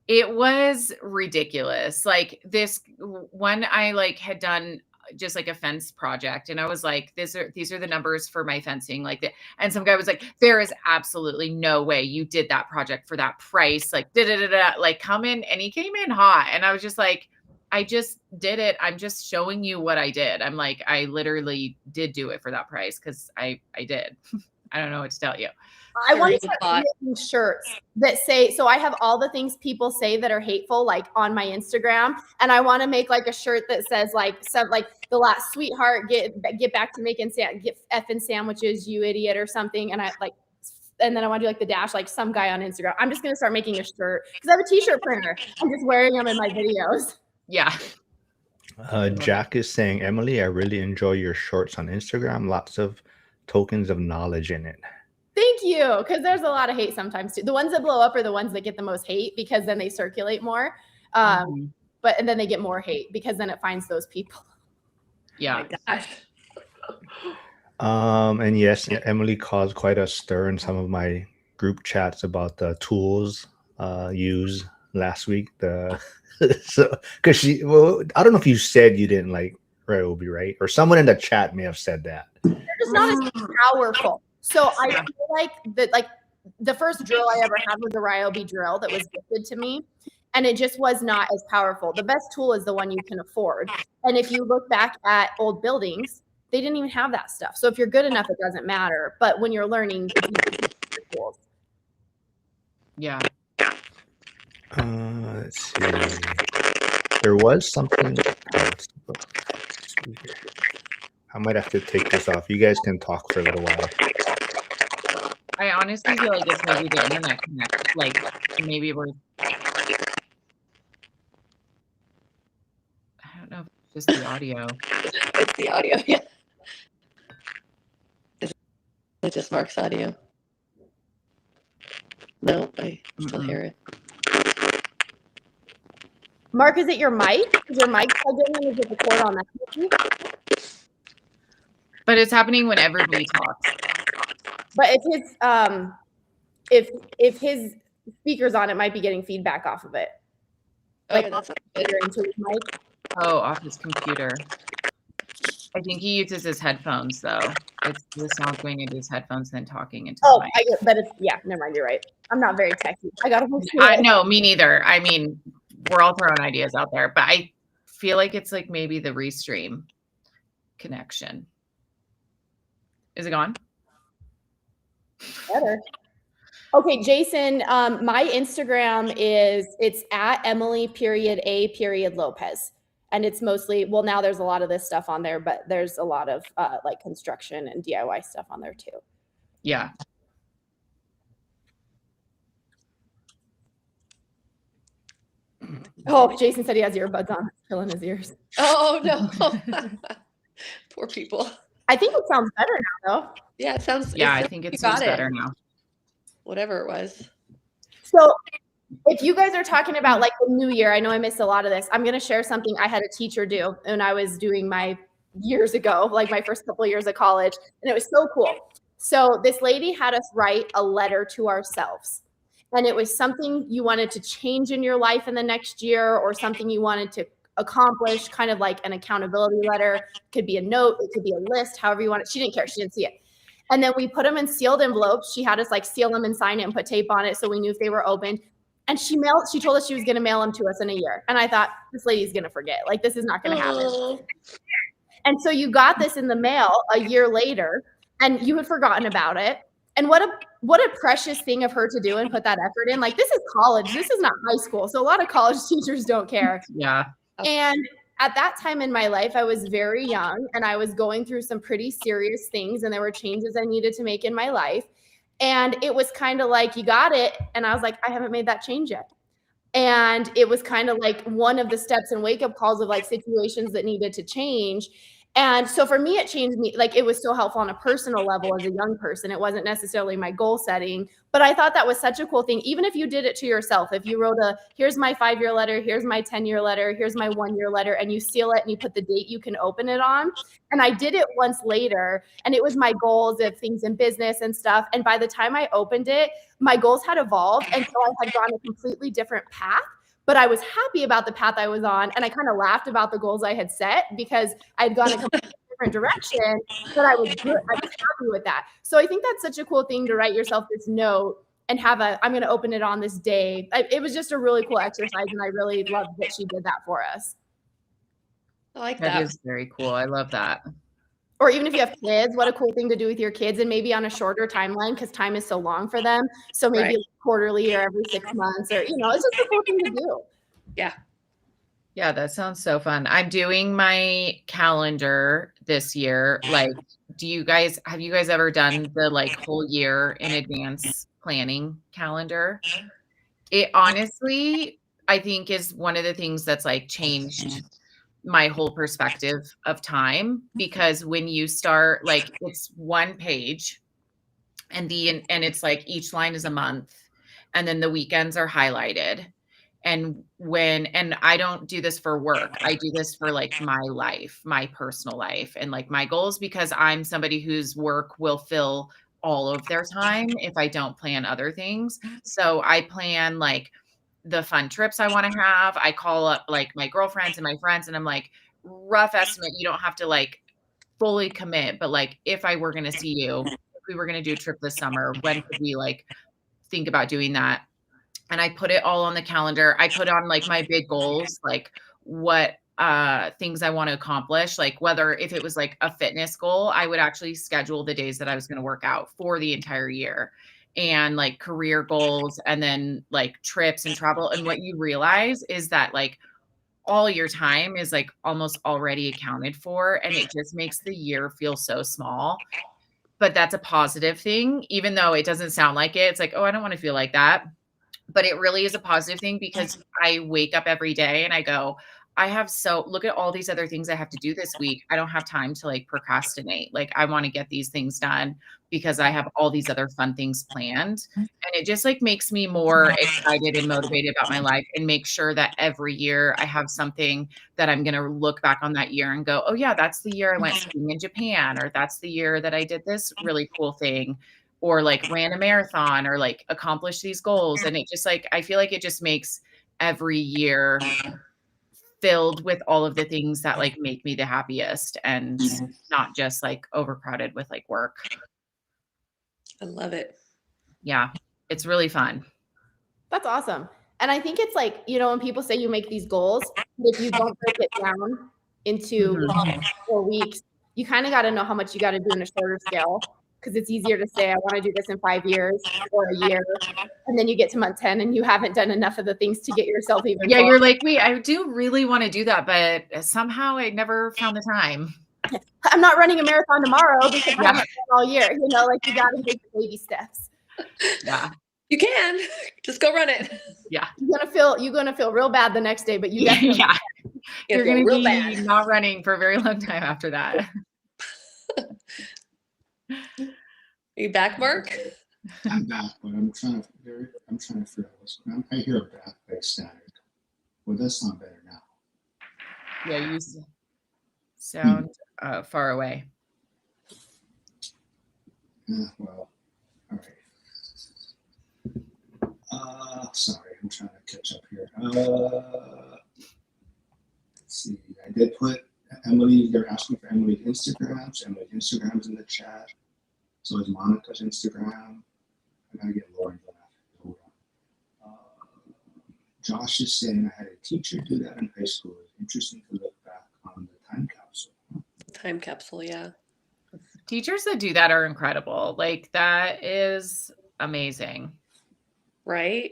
it was ridiculous. Like this one, I like had done just like a fence project, and I was like, these are the numbers for my fencing, like that. And some guy was like, there is absolutely no way you did that project for that price, like like come in. And he came in hot, and I was just like, I just did it. I'm just showing you what I did. I'm like, I literally did do it for that price because I did. I don't know what to tell you. I want to start making shirts that say, so I have all the things people say that are hateful, like on my Instagram. And I want to make like a shirt that says like the last sweetheart, get back to making get effing sandwiches, you idiot, or something. And and then I want to do like the dash, like some guy on Instagram. I'm just going to start making a shirt because I have a t-shirt printer. I'm just wearing them in my videos. Yeah. Jack is saying, Emily, I really enjoy your shorts on Instagram. Lots of tokens of knowledge in it. Thank you, because there's a lot of hate sometimes too. The ones that blow up are the ones that get the most hate because then they circulate more. And then they get more hate because then it finds those people. Yeah. Oh my gosh. And yes, Emily caused quite a stir in some of my group chats about the tools used last week. So because I don't know if you said you didn't like Ryobi, right? Or someone in the chat may have said that. They're just not as powerful. So I feel like the first drill I ever had was a Ryobi drill that was gifted to me. And it just was not as powerful. The best tool is the one you can afford. And if you look back at old buildings, they didn't even have that stuff. So if you're good enough, it doesn't matter. But when you're learning tools. Yeah. Let's see. There was something. I might have to take this off. You guys can talk for a little while. I honestly feel like it's maybe the internet connect. Like maybe we're. I don't know if it's just the audio. It's the audio, yeah. Is it just Mark's audio? No, I still hear it. Mark, is it your mic? Is your mic plugged in and is it record on that? But it's happening when everybody talks. But if his speaker's on, it might be getting feedback off of it. Like that's into his mic. Oh, off his computer. I think he uses his headphones though. It's the sound going into his headphones, then talking into the Oh, mic. I get, but it's, yeah, never mind. You're right. I'm not very techy. I got to make sure. No, me neither. I mean, we're all throwing ideas out there, but I feel like it's like maybe the Restream connection. Is it gone? Better. Okay, Jason, my Instagram it's at Emily.A.Lopez. And it's mostly, well, now there's a lot of this stuff on there, but there's a lot of like construction and DIY stuff on there too. Yeah. Oh, Jason said he has earbuds on. It's killing his ears. Oh no. Poor people. I think it sounds better now, though. Yeah, it sounds. Yeah, I think it sounds better now. Whatever it was. So if you guys are talking about like the new year, I know I missed a lot of this. I'm going to share something I had a teacher do when I was doing my years ago, like my first couple of years of college. And it was so cool. So this lady had us write a letter to ourselves. And it was something you wanted to change in your life in the next year or something you wanted to accomplish, kind of like an accountability letter. It could be a note, it could be a list, however you want it. She didn't care. She didn't see it. And then we put them in sealed envelopes. She had us like seal them and sign it and put tape on it so we knew if they were open. And she told us she was going to mail them to us in a year. And I thought, this lady's going to forget. Like, this is not going to happen. And so you got this in the mail a year later and you had forgotten about it. And what a precious thing of her to do and put that effort in. Like, this is college. This is not high school. So a lot of college teachers don't care. Yeah. And at that time in my life, I was very young and I was going through some pretty serious things and there were changes I needed to make in my life. And it was kind of like, you got it. And I was like, I haven't made that change yet. And it was kind of like one of the steps and wake up calls of like situations that needed to change. And so for me, it changed me. Like, it was so helpful on a personal level as a young person. It wasn't necessarily my goal setting, but I thought that was such a cool thing. Even if you did it to yourself, if you wrote here's my 5-year letter, here's my 10-year letter, here's my 1-year letter, and you seal it and you put the date you can open it on. And I did it once later, and it was my goals of things in business and stuff. And by the time I opened it, my goals had evolved. And so I had gone a completely different path. But I was happy about the path I was on. And I kind of laughed about the goals I had set because I'd gone a completely different direction, but I was good. I was happy with that. So I think that's such a cool thing to write yourself this note and I'm going to open it on this day. It was just a really cool exercise. And I really loved that she did that for us. I like that. That is very cool. I love that. Or even if you have kids, what a cool thing to do with your kids, and maybe on a shorter timeline because time is so long for them. So maybe quarterly or every 6 months, or, it's just a cool thing to do. Yeah. Yeah, that sounds so fun. I'm doing my calendar this year. Like, have you guys ever done the like whole year in advance planning calendar? It honestly, I think, is one of the things that's like changed my whole perspective of time, because when you start, like, it's one page and it's like each line is a month and then the weekends are highlighted. And I don't do this for work. I do this for like my life, my personal life and like my goals, because I'm somebody whose work will fill all of their time if I don't plan other things. So I plan like the fun trips I want to have. I call up like my girlfriends and my friends and I'm like, rough estimate, you don't have to like fully commit, but like if I were going to see you, if we were going to do a trip this summer, when could we like think about doing that? And I put it all on the calendar. I put on like my big goals, like what things I want to accomplish, like whether if it was like a fitness goal, I would actually schedule the days that I was going to work out for the entire year, and like career goals, and then like trips and travel. And what you realize is that like all your time is like almost already accounted for, and it just makes the year feel so small. But that's a positive thing, even though it doesn't sound like it. It's like, oh, I don't want to feel like that. But it really is a positive thing, because I wake up every day and I go, look at all these other things I have to do this week. I don't have time to like procrastinate. Like, I want to get these things done because I have all these other fun things planned. And it just like makes me more excited and motivated about my life, and make sure that every year I have something that I'm going to look back on that year and go, oh yeah, that's the year I went skiing in Japan, or that's the year that I did this really cool thing, or like ran a marathon, or like accomplished these goals. And it just like, I feel like it just makes every year filled with all of the things that like make me the happiest and not just like overcrowded with like work. I love it. Yeah, it's really fun. That's awesome. And I think it's like, you know, when people say you make these goals, if you don't break it down into Mhm. 4 weeks, you kind of got to know how much you got to do in a shorter scale, because it's easier to say, I want to do this in 5 years or a year. And then you get to month 10 and you haven't done enough of the things to get yourself even Yeah, farther. you're like, wait, I do really want to do that, but somehow I never found the time. I'm not running a marathon tomorrow because I Yeah. haven't done all year. You know, like you got to take the baby steps. Yeah. You can just go run it. Yeah. You're gonna feel real bad the next day, but you definitely Yeah. You're feel going to real be bad. not running for a very long time after that. Are you back, Mark? I'm back, but I'm trying to figure out what's going on. I hear a back static. Well, that's not better now. Yeah, you sound far away. Well, all right. Sorry, I'm trying to catch up here. Let's see. I did put Emily. They're asking for Emily's Instagrams. Emily's Instagram's in the chat. So is Monica's Instagram. I gotta get Lauren's on that. Hold on. Josh is saying I had a teacher do that in high school. It's interesting to look back on the time capsule. Time capsule, yeah. Teachers that do that are incredible. Like that is amazing. Right?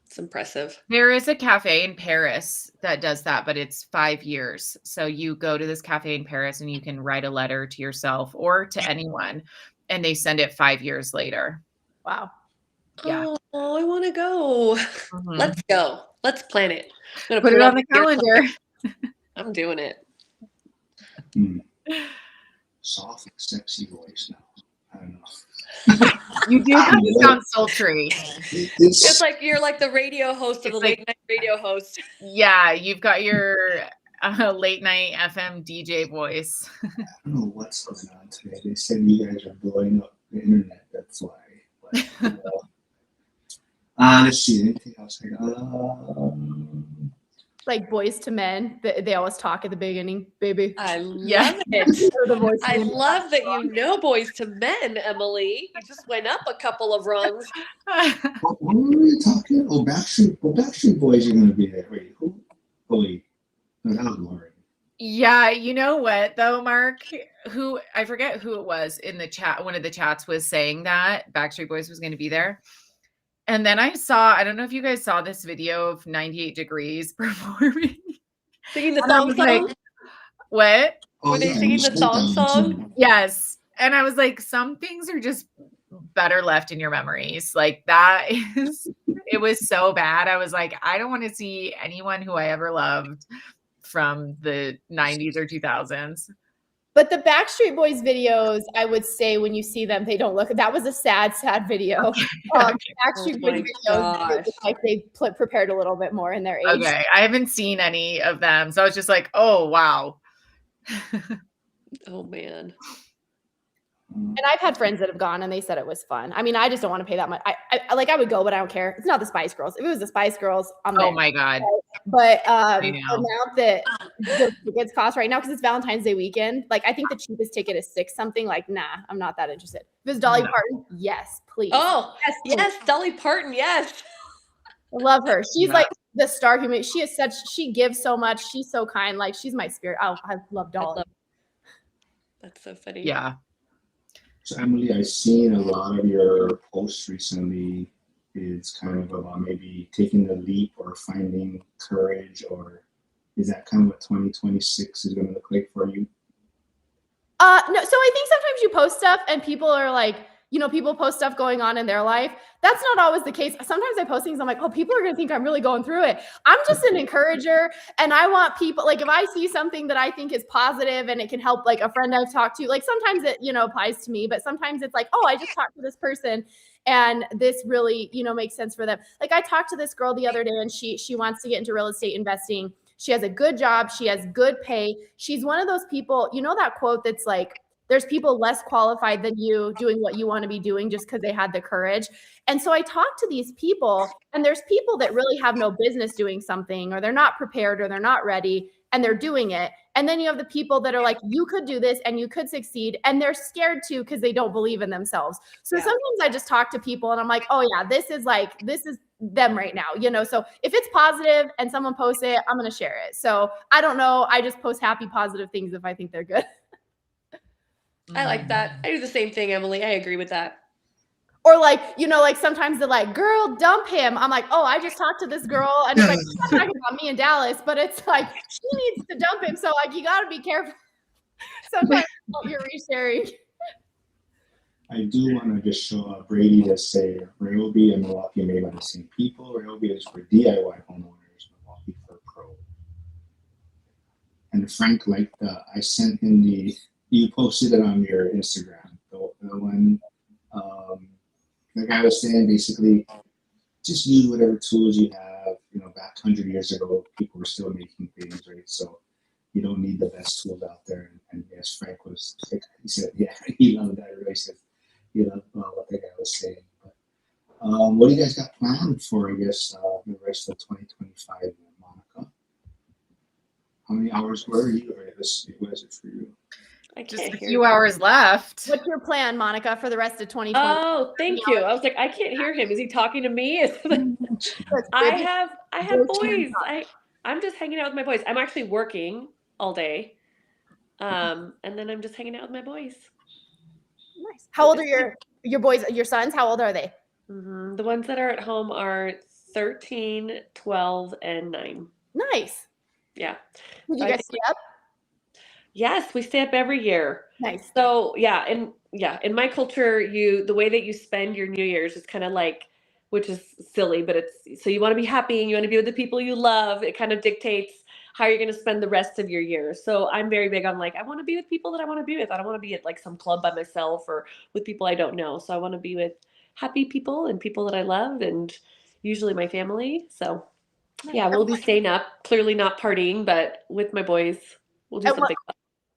It's impressive. There is a cafe in Paris that does that, but it's 5 years. So you go to this cafe in Paris and you can write a letter to yourself or to anyone, and they send it 5 years later. Wow. Yeah. Oh, I want to go. Mhm. Let's go. Let's plan it. I'm gonna Put it on the calendar. calendar. I'm doing it. Soft, sexy voice now. I don't know. You do kind of sound sultry. It's like you're like the radio host of the It's like- late night radio host. Yeah, you've got your late night FM DJ voice. I don't know what's going on today. They said you guys are blowing up the internet. That's why. But, let's see. Anything else? Like Boys to Men, they always talk at the beginning, baby. I love Yeah. it. Or the voice I to Men. love that you know Boys to Men, Emily. You just went up a couple of rungs. What were we talking? Oh, Backstreet Boys are going to be there. Wait, who? Oh, wait. No, that was Lauren. Yeah, you know what though, Mark? Who I forget who it was in the chat. One of the chats was saying that Backstreet Boys was going to be there. And then I don't know if you guys saw this video of 98 Degrees performing. Singing the And I song was like, song? what? Oh, Were they yeah, singing you the said song that song? too. Yes. And I was like, some things are just better left in your memories. Like that is, it was so bad. I was like, I don't want to see anyone who I ever loved from the 90s or 2000s. But the Backstreet Boys videos, I would say when you see them, they don't look. That was a sad, sad video. Backstreet Oh my Boys videos, they gosh. look like they prepared a little bit more in their age. Okay. I haven't seen any of them. So I was just like, oh, wow. Oh man. And I've had friends that have gone and they said it was fun. I mean, I just don't want to pay that much. I would go, but I don't care. It's not the Spice Girls. If it was the Spice Girls, I'm there. Oh my God. But I the know. amount that the tickets cost right now, because it's Valentine's Day weekend, like I think the cheapest ticket is $6 something. Like, nah, I'm not that interested. If it's Dolly No. Parton, yes, please. Oh, yes, please. yes, Dolly Parton, yes. I love her. She's Yeah. like the star human. She gives so much. She's so kind. Like she's my spirit. I love Dolly. That's so funny. Yeah. So Emily, I've seen a lot of your posts recently is kind of about maybe taking the leap or finding courage, or is that kind of what 2026 is going to look like for you? No, so I think sometimes you post stuff and people are like, you know, people post stuff going on in their life. That's not always the case. Sometimes I post things, I'm like, oh, people are going to think I'm really going through it. I'm just an encourager. And I want people, like, if I see something that I think is positive and it can help, like a friend I've talked to, like sometimes it, you know, applies to me, but sometimes it's like, oh, I just talked to this person and this really, you know, makes sense for them. Like I talked to this girl the other day and she wants to get into real estate investing. She has a good job. She has good pay. She's one of those people, you know, that quote that's like, There's people less qualified than you doing what you want to be doing just because they had the courage. And so I talk to these people, and there's people that really have no business doing something, or they're not prepared, or they're not ready, and they're doing it. And then you have the people that are like, you could do this and you could succeed, and they're scared to because they don't believe in themselves. So sometimes I just talk to people and I'm like, oh yeah, this is them right now, you know? So if it's positive and someone posts it, I'm going to share it. So I don't know. I just post happy, positive things if I think they're good. I like that. I do the same thing, Emily. I agree with that. Or like, you know, like sometimes they're like, girl, dump him. I'm like, oh, I just talked to this girl. And it's like, I'm not talking about me in Dallas, but it's like, she needs to dump him. So like, you got to be careful. Sometimes you're resharing. I do want to just show Brady to say Ryobi and Milwaukee are made by the same people. Ryobi is for DIY homeowners, Milwaukee for pro. And Frank liked I sent him you posted it on your Instagram. The one, the guy was saying basically just use whatever tools you have. You know, back 100 years ago, people were still making things, right? So you don't need the best tools out there. And yes, Frank was, he said, yeah, he loved that. Everybody said, he loved what the guy was saying. But what do you guys got planned for, I guess, the rest of 2025, Monica? How many hours were you, or what is it for you? I Just can't a hear few you. hours left. What's your plan, Monica, for the rest of 2020? Oh, thank you. I was like, I can't hear him. Is he talking to me? I have boys. I'm just hanging out with my boys. I'm actually working all day. And then I'm just hanging out with my boys. Nice. How old are your boys, your sons? How old are they? The ones that are at home are 13, 12, and 9. Nice. Yeah. Did you I guys think stay up? Yes, we stay up every year. Nice. So in my culture, the way that you spend your New Year's is kind of like, which is silly, but it's so you want to be happy and you want to be with the people you love. It kind of dictates how you're going to spend the rest of your year. So I'm very big on like, I want to be with people that I want to be with. I don't want to be at like some club by myself or with people I don't know. So I want to be with happy people and people that I love, and usually my family. So yeah, we'll be staying up, clearly not partying, but with my boys, we'll do something.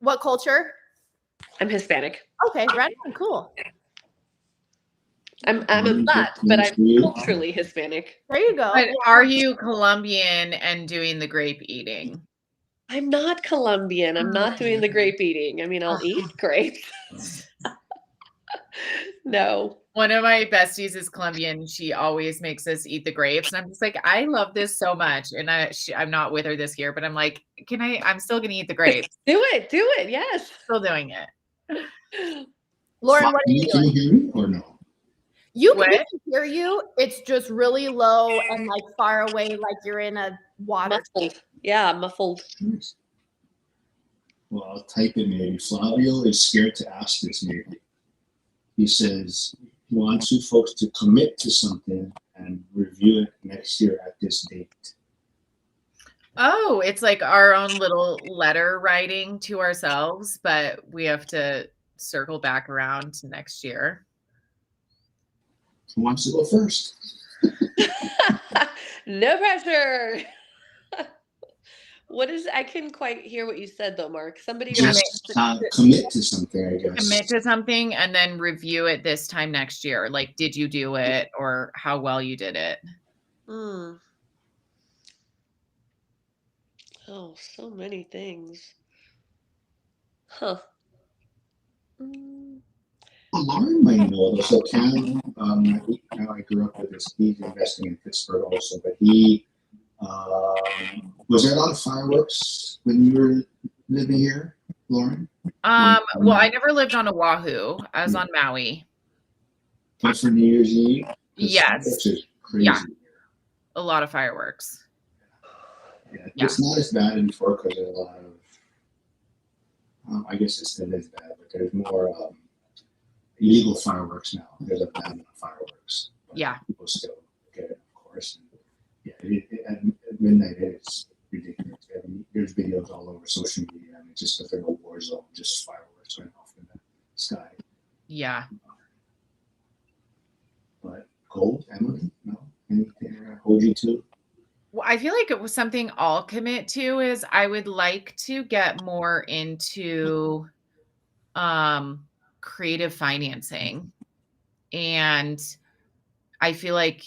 What culture? I'm Hispanic. Okay, right on, cool. I'm a mutt, but I'm culturally Hispanic. There you go. But are you Colombian and doing the grape eating? I'm not Colombian. I'm not doing the grape eating. I mean, I'll eat grapes. No. One of my besties is Colombian. She always makes us eat the grapes. And I'm just like, I love this so much. And I'm not with her this year, but I'm like, I'm still going to eat the grapes. Do it. Yes. Still doing it. Lauren, what are you doing? Can you hear me or no? We can hear you. It's just really low and like far away, like you're in a water. Muffled. Yeah, muffled. Nice. Well, I'll type it maybe. Flavio is scared to ask this maybe. He says he wants you folks to commit to something and review it next year at this date. Oh, it's like our own little letter writing to ourselves, but we have to circle back around to next year. Who wants to go first? No pressure. I couldn't quite hear what you said though, Mark. Somebody just commit to something, I guess. Commit to something and then review it this time next year. Like, did you do it or how well you did it? Oh, so many things. Huh. Lauren might know though. So Cam, I grew up with this. He's investing in Pittsburgh also, but he was there a lot of fireworks when you were living here, Lauren? Well, I never lived on Oahu. I was on Maui. But for New Year's Eve? Yes. Crazy. Yeah. A lot of fireworks. Yeah. It's not as bad before because there's a lot of, I guess it still is bad, but there's more illegal fireworks now. There's a ban on fireworks. Yeah. People still get it, of course. And at midnight, it's ridiculous. There's videos all over social media. I mean, just like a war zone, just fireworks went off in the sky. Yeah. But gold, Emily? No? Anything I hold you to? Well, I feel like it was something I'll commit to is I would like to get more into creative financing. And I feel like,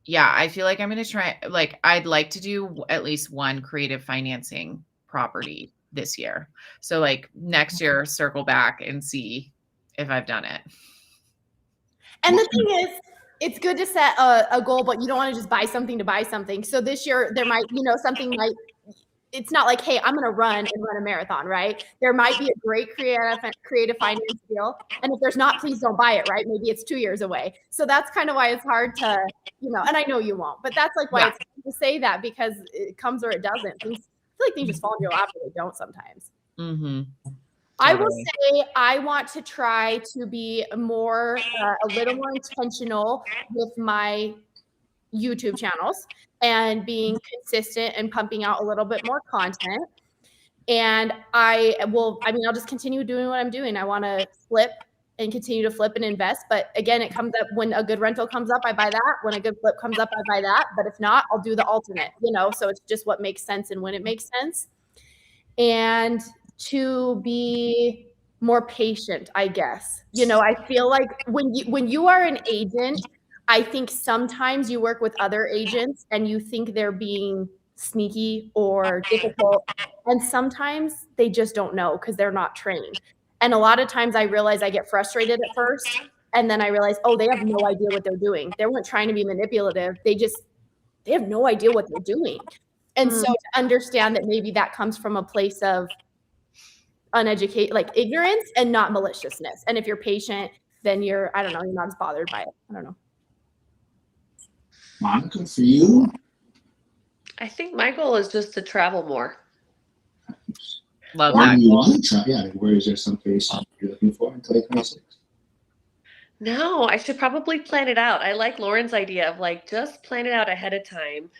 yeah, I feel like I'm going to try, like, I'd like to do at least one creative financing property this year. So like next year, circle back and see if I've done it. And the thing is, it's good to set a goal, but you don't want to just buy something to buy something. So this year there might, something might, it's not like, hey, I'm going to run a marathon, right? There might be a great creative finance deal. And if there's not, please don't buy it, right? Maybe it's 2 years away. So that's kind of why it's hard to, and I know you won't, but that's like why it's hard to say that, because it comes or it doesn't. I feel like things just fall in your lap, or they don't sometimes. Mm-hmm. I will say I want to try to be a little more intentional with my YouTube channels and being consistent and pumping out a little bit more content. And I'll just continue doing what I'm doing. I want to flip and continue to flip and invest. But again, it comes up when a good rental comes up, I buy that. When a good flip comes up, I buy that. But if not, I'll do the alternate, so it's just what makes sense and when it makes sense. And to be more patient, I guess. I feel like when you are an agent, I think sometimes you work with other agents and you think they're being sneaky or difficult, and sometimes they just don't know because they're not trained. And a lot of times I realize I get frustrated at first, and then I realize, oh, they have no idea what they're doing. They weren't trying to be manipulative. They have no idea what they're doing. And so to understand that maybe that comes from a place of uneducated, like ignorance and not maliciousness. And if you're patient, then you're not as bothered by it. I don't know. Monica, for you? I think my goal is just to travel more. Love Where that. do you want to try? Yeah, where is there some place you're looking for in 2026? No, I should probably plan it out. I like Lauren's idea of like just plan it out ahead of time.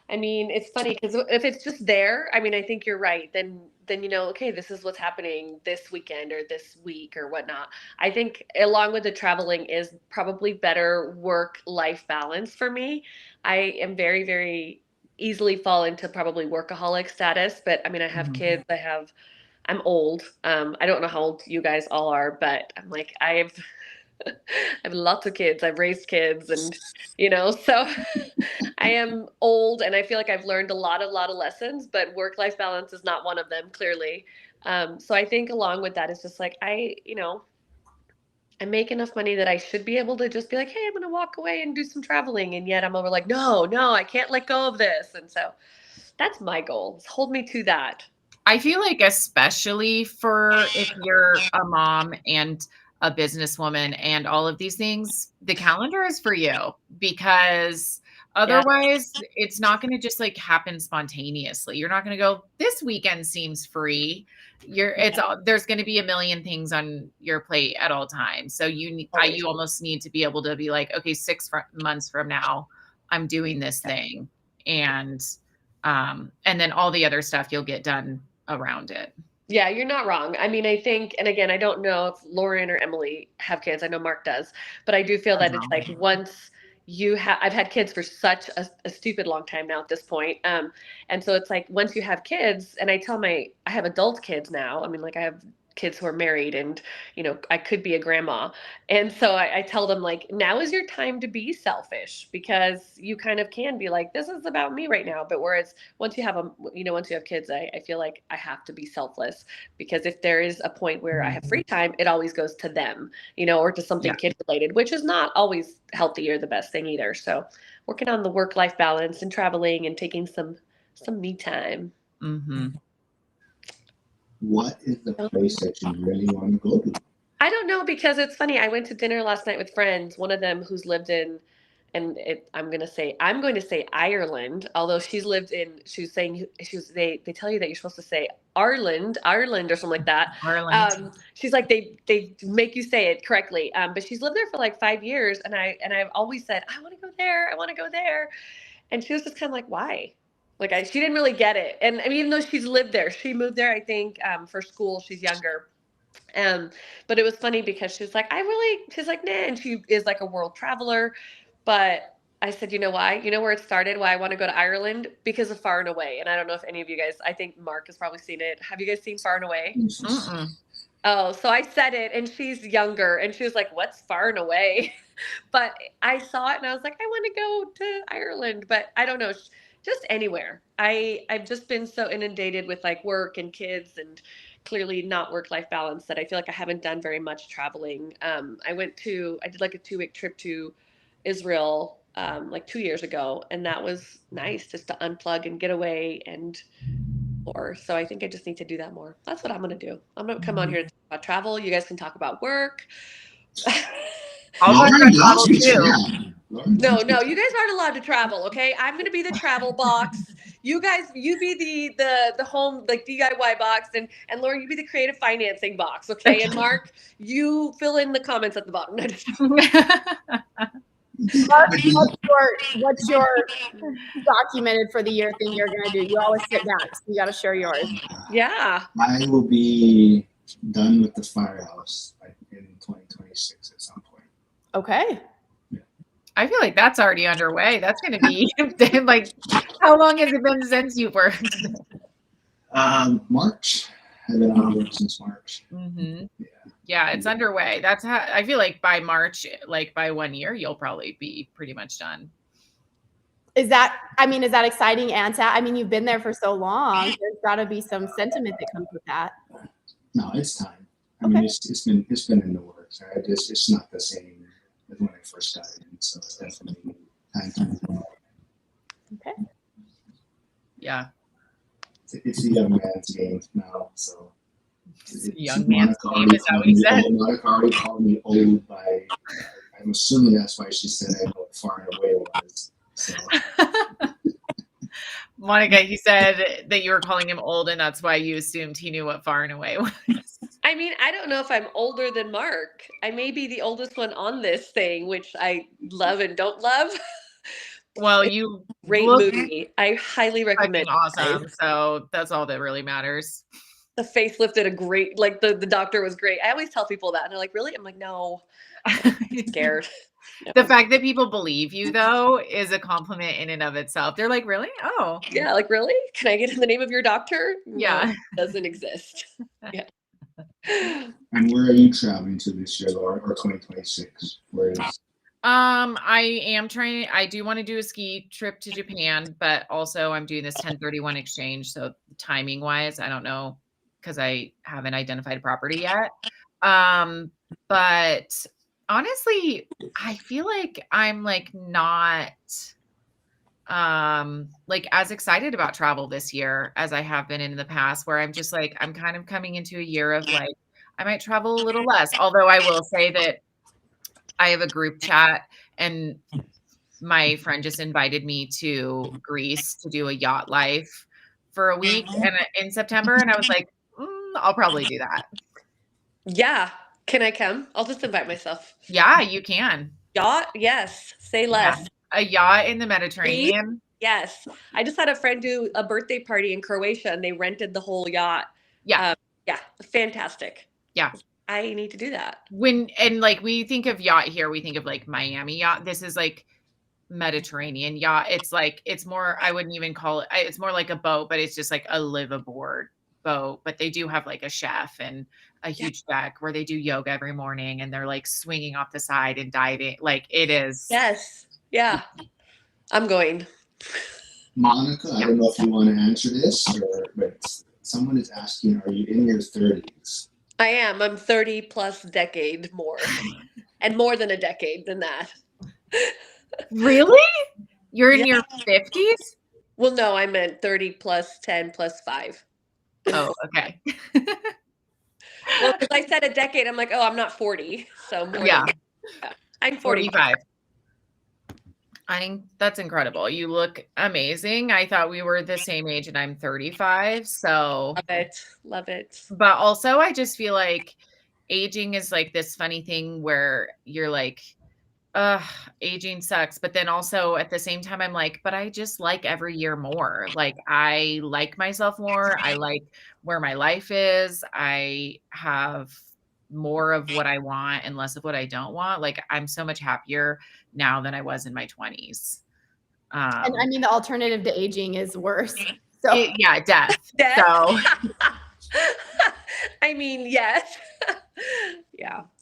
I mean, it's funny because if it's just there, I mean, I think you're right. Then okay, this is what's happening this weekend or this week or whatnot. I think along with the traveling is probably better work-life balance for me. I am very, very easily fall into probably workaholic status, but I mean, I have kids, I'm old. I don't know how old you guys all are, but I'm like, I have lots of kids. I've raised kids and so I am old and I feel like I've learned a lot of lessons, but work-life balance is not one of them, clearly. So I think along with that, it's just like I make enough money that I should be able to just be like, hey, I'm going to walk away and do some traveling. And yet I'm over like, no, I can't let go of this. And so that's my goal. Hold me to that. I feel like especially for if you're a mom and a businesswoman and all of these things, the calendar is for you, because otherwise it's not going to just like happen spontaneously. You're not going to go, this weekend seems free. There's going to be a million things on your plate at all times. So you almost need to be able to be like, okay, 6 months from now, I'm doing this thing. And then all the other stuff you'll get done around it. Yeah, you're not wrong. I mean, I think, and again, I don't know if Lauren or Emily have kids. I know Mark does, but I do feel that it's like once I've had kids for such a stupid long time now at this point. And so it's like once you have kids, and I have adult kids now. I mean, like I have kids who are married and, I could be a grandma. And so I tell them like, now is your time to be selfish, because you kind of can be like, this is about me right now. But whereas once you have kids, I feel like I have to be selfless, because if there is a point where I have free time, it always goes to them, or to something kid related, which is not always healthy or the best thing either. So working on the work-life balance and traveling and taking some me time. Mm-hmm. What is the place that you really want to go to? I don't know, because it's funny. I went to dinner last night with friends, one of them who's lived in, I'm going to say Ireland, although she was saying, they tell you that you're supposed to say Ireland or something like that. Ireland. She's like, they make you say it correctly. But she's lived there for like 5 years. And I've always said, I want to go there. I want to go there. And she was just kind of like, why? Like she didn't really get it. And I mean, even though she's lived there, she moved there, I think, for school. She's younger. But it was funny because she's like, she's like, nah. And she is like a world traveler. But I said, you know why? You know where it started? Why I want to go to Ireland? Because of F.I.R.E. And I don't know if any of you guys, I think Mark has probably seen it. Have you guys seen F.I.R.E? Mm-mm. Oh, so I said it, and she's younger, and she was like, "What's far and away?" But I saw it, and I was like, "I want to go to Ireland," but I don't know, just anywhere. I've just been so inundated with like work and kids, and clearly not work-life balance that I feel like I haven't done very much traveling. I did like a 2 week trip to Israel like 2 years ago, and that was nice just to unplug and get away and more. So I think I just need to do that more. That's what I'm gonna do. I'm gonna come on here to talk about travel. You guys can talk about work. I'll talk Lauren about loves travel to too. travel. Lauren No, loves to no, you travel. guys aren't allowed to travel, okay? I'm gonna be the travel box. You guys, you be the home like DIY box, and Lauren, you be the creative financing box, okay? And Mark, you fill in the comments at the bottom. No, just- Mark, what's your documented for the year thing you're gonna do? You always sit back, so you got to share yours. yeah. I will be done with the firehouse like in 2026 at some point. Okay. I feel like that's already underway. That's going to be like, how long has it been since you worked? March. I've been on work since March. Mm-hmm. Yeah, it's underway. That's how I feel like by March, like by 1 year, you'll probably be pretty much done. Is that exciting and sad? I mean, you've been there for so long. There's got to be some sentiment that comes with that. No, it's time. I mean, it's been in the works. Right? It's not the same as when I first started, so it's definitely time. Okay. Yeah. It's a young man's game now, so. Young man's game, is that what he said? Monica already called me old by. I'm assuming that's why she said I know what far and away was. So. Monica, he said that you were calling him old, and that's why you assumed he knew what far and away was. I mean, I don't know if I'm older than Mark. I may be the oldest one on this thing, which I love and don't love. Well, It's you a great look movie. I highly recommend fucking it. awesome. So that's all that really matters. The facelift did a great, like the doctor was great. I always tell people that, and they're like, "Really?" I'm like, "No, I'm scared." No. The fact that people believe you, though, is a compliment in and of itself. They're like, really? Oh. Yeah, like, really? Can I get in the name of your doctor? Yeah. No, it doesn't exist. Yeah. And where are you traveling to this year, Laura, or 2026? Where is? I do want to do a ski trip to Japan, but also I'm doing this 1031 exchange. So timing wise, I don't know because I haven't identified a property yet. But honestly, I feel like I'm like not like as excited about travel this year as I have been in the past, where I'm just like I'm kind of coming into a year of like I might travel a little less. Although I will say that I have a group chat and my friend just invited me to Greece to do a yacht life for a week and in September, and I was like, I'll probably do that. Yeah. Can I come? I'll just invite myself. Yeah, you can. Yacht? Yes. Say less. Yeah. A yacht in the Mediterranean. Yes. I just had a friend do a birthday party in Croatia, and they rented the whole yacht. Yeah. Yeah. Fantastic. Yeah. I need to do that. Like we think of yacht here, we think of like Miami yacht. This is like Mediterranean yacht. It's like, it's more, I wouldn't even call it, it's more like a boat, but it's just like a live aboard boat. But they do have like a chef and a huge deck where they do yoga every morning and they're like swinging off the side and diving. Like it is. Yes. Yeah. I'm going. Monica, I don't know if you want to answer this, but someone is asking, are you in your 30s? I am. I'm 30 plus decade more. And more than a decade than that. Really? You're in your 50s? Well, no, I meant 30 plus 10 plus 5. Oh, okay. Well, because I said a decade, I'm like, oh, I'm not 40. So more Yeah. I'm 45. I think that's incredible. You look amazing. I thought we were the same age and I'm 35. So love it. Love it. But also I just feel like aging is like this funny thing where you're like, aging sucks. But then also at the same time, I'm like, but I just like every year more. Like I like myself more. I like where my life is. I have more of what I want and less of what I don't want. Like I'm so much happier now than I was in my 20s. And I mean, the alternative to aging is worse. So death. Death? So I mean, yes.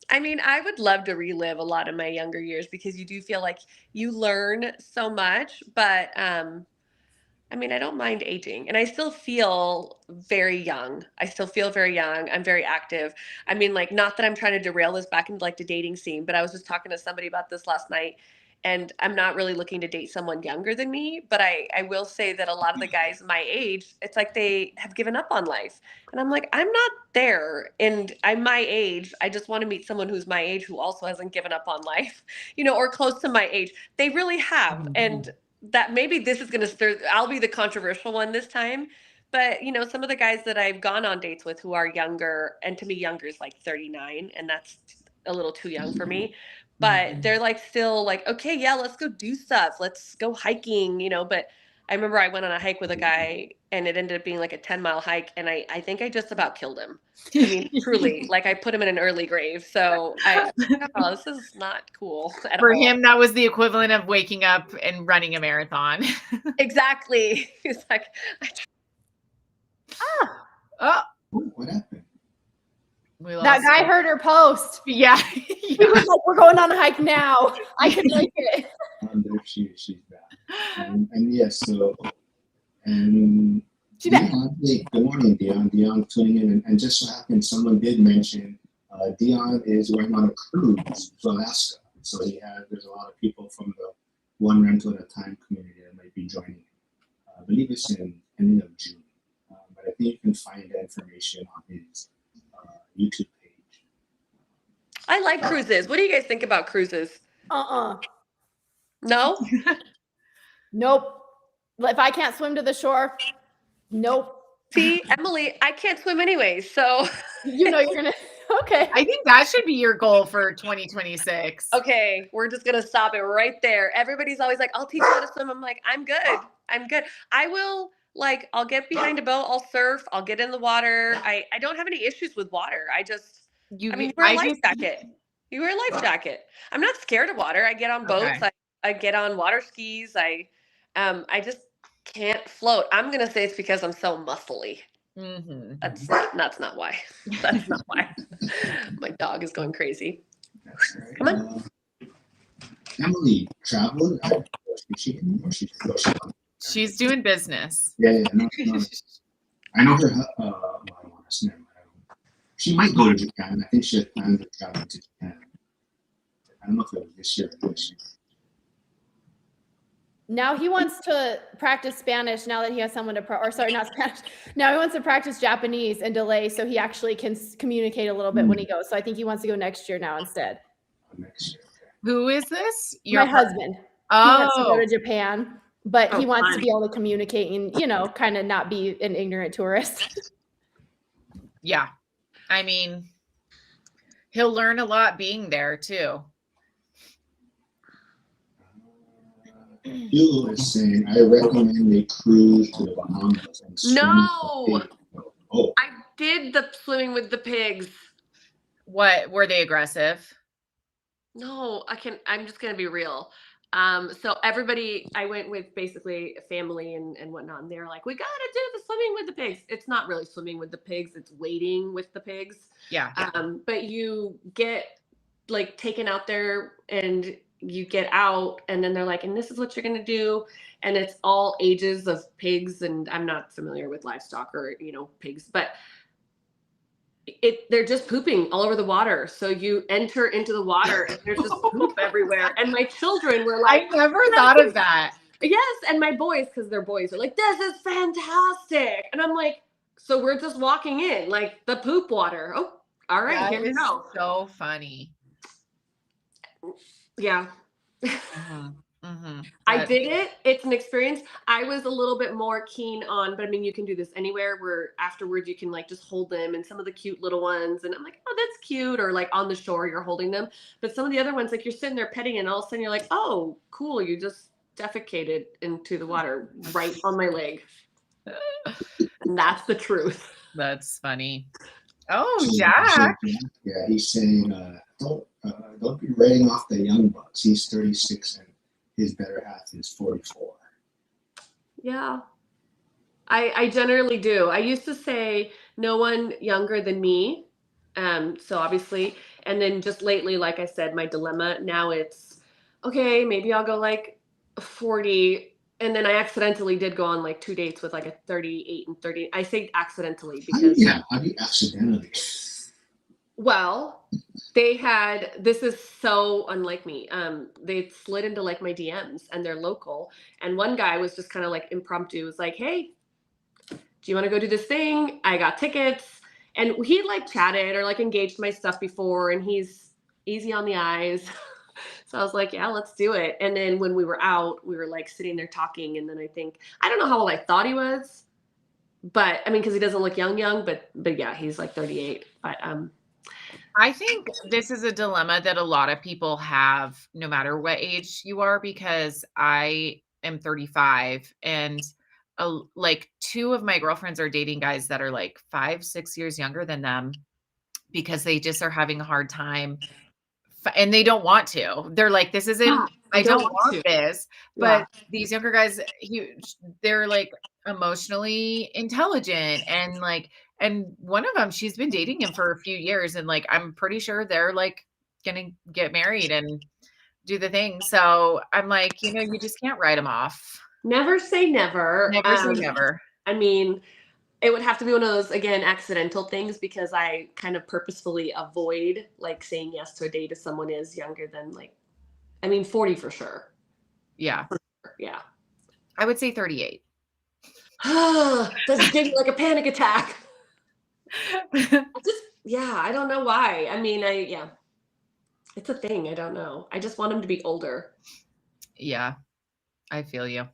I mean, I would love to relive a lot of my younger years because you do feel like you learn so much, but I mean, I don't mind aging and I still feel very young. I still feel very young. I'm very active. I mean, like, not that I'm trying to derail this back into like the dating scene, but I was just talking to somebody about this last night and I'm not really looking to date someone younger than me, but I will say that a lot of the guys my age, it's like they have given up on life. And I'm like, I'm not there. And I'm my age. I just want to meet someone who's my age who also hasn't given up on life, or close to my age. They really have. And that maybe this is going to stir, I'll be the controversial one this time. But, some of the guys that I've gone on dates with who are younger, and to me, younger is like 39, and that's a little too young for me. But they're like still like, okay, yeah, let's go do stuff. Let's go hiking. But I remember I went on a hike with a guy and it ended up being like a 10-mile hike. And I think I just about killed him. I mean, truly, like I put him in an early grave. So oh, this is not cool at For all. him, that was the equivalent of waking up and running a marathon. Exactly. He's like, Oh, What happened? we lost That guy him. heard her post. Yeah. He was like, "We're going on a hike now. I can make it." There she's back. And yes, so and She back. Dion, hey, good morning, Dion. Dion tuning in, and just so happened someone did mention Dion is going on a cruise to Alaska. So there's a lot of people from the one rental at a time community that might be joining. I believe it's in ending of June, but I think you can find that information on his YouTube page. I like cruises. What do you guys think about cruises? No? Nope. If I can't swim to the shore, nope. See, Emily, I can't swim anyway, so You're gonna. Okay. I think that should be your goal for 2026. okay, we're just gonna stop it right there. Everybody's always like, I'll teach you how to swim. I'm like, I'm good. I'm good. I will, like, I'll get behind a boat, I'll surf, I'll get in the water. I don't have any issues with water. I mean, you wear a life jacket. You wear a life jacket. I'm not scared of water. I get on boats, Okay. I get on water skis. I just can't float. I'm gonna say it's because I'm so muscly. That's not why. That's not why. My dog is going crazy. That's right. Come on. Emily traveled. She's doing business. Yeah. No. I know her. I don't want to snare. She might go to Japan. I think she had planned to travel to Japan. I don't know if it was this year or next year. Now he wants to practice Spanish now that he has someone to, or sorry, not Spanish. Now he wants to practice Japanese and delay so he actually can communicate a little bit when he goes. So I think he wants to go next year now instead. Next year. Who is this? My husband. Oh. He wants to go to Japan, but he wants to be able to communicate and, kind of not be an ignorant tourist. Yeah. I mean, he'll learn a lot being there too. You is saying, I recommend a cruise to the Bahamas and swim. No. Oh. I did the swimming with the pigs. What, were they aggressive? No, I'm just gonna be real. So everybody, I went with basically a family and whatnot, and they're like, we gotta do the swimming with the pigs. It's not really swimming with the pigs, it's wading with the pigs. Yeah. But you get like taken out there and you get out and then they're like, and this is what you're going to do. And it's all ages of pigs. And I'm not familiar with livestock or, pigs, but they're just pooping all over the water. So you enter into the water and there's just poop everywhere. And my children were like, I never thought of that. Yes. And my boys, because they're boys, are like, this is fantastic. And I'm like, so we're just walking in like the poop water. Oh, all right, here we go. So funny. Yeah. I did it. It's an experience. I was a little bit more keen on, but I mean, you can do this anywhere where afterwards you can like just hold them and some of the cute little ones. And I'm like, oh, that's cute. Or like on the shore, you're holding them. But some of the other ones, like you're sitting there petting and all of a sudden you're like, oh, cool. You just defecated into the water right on my leg. And that's the truth. That's funny. Oh, Jack. Yeah, he's saying, don't be writing off the young bucks. He's 36 and his better half is 44. Yeah, I generally do. I used to say no one younger than me. So obviously, And then just lately, like I said, my dilemma now it's, okay, maybe I'll go like 40. And then I accidentally did go on like 2 dates with like a 38 and 30. I say accidentally because how do you accidentally? well, this is so unlike me. They slid into like my DMs and they're local. And one guy was just kind of like impromptu, was like, hey, do you want to go do this thing? I got tickets. And he like chatted or like engaged my stuff before, and he's easy on the eyes. So I was like, yeah, let's do it. And then when we were out, we were like sitting there talking. And then I don't know how old I thought he was, but I mean, cause he doesn't look young, but yeah, he's like 38. But, I think this is a dilemma that a lot of people have no matter what age you are, because I am 35 and like 2 of my girlfriends are dating guys that are like 5-6 years younger than them because they just are having a hard time and they don't want to. They're like, this isn't, I don't want this. But these younger guys, they're like emotionally intelligent and like, and one of them, she's been dating him for a few years and like, I'm pretty sure they're like gonna get married and do the thing. So I'm like, you just can't write them off. Never say never. Never say never. I mean, it would have to be one of those, again, accidental things because I kind of purposefully avoid like saying yes to a date if someone is younger than 40 for sure. Yeah. Yeah. I would say 38. That's giving like a panic attack. I don't know why. I mean, it's a thing. I don't know. I just want him to be older. Yeah, I feel you.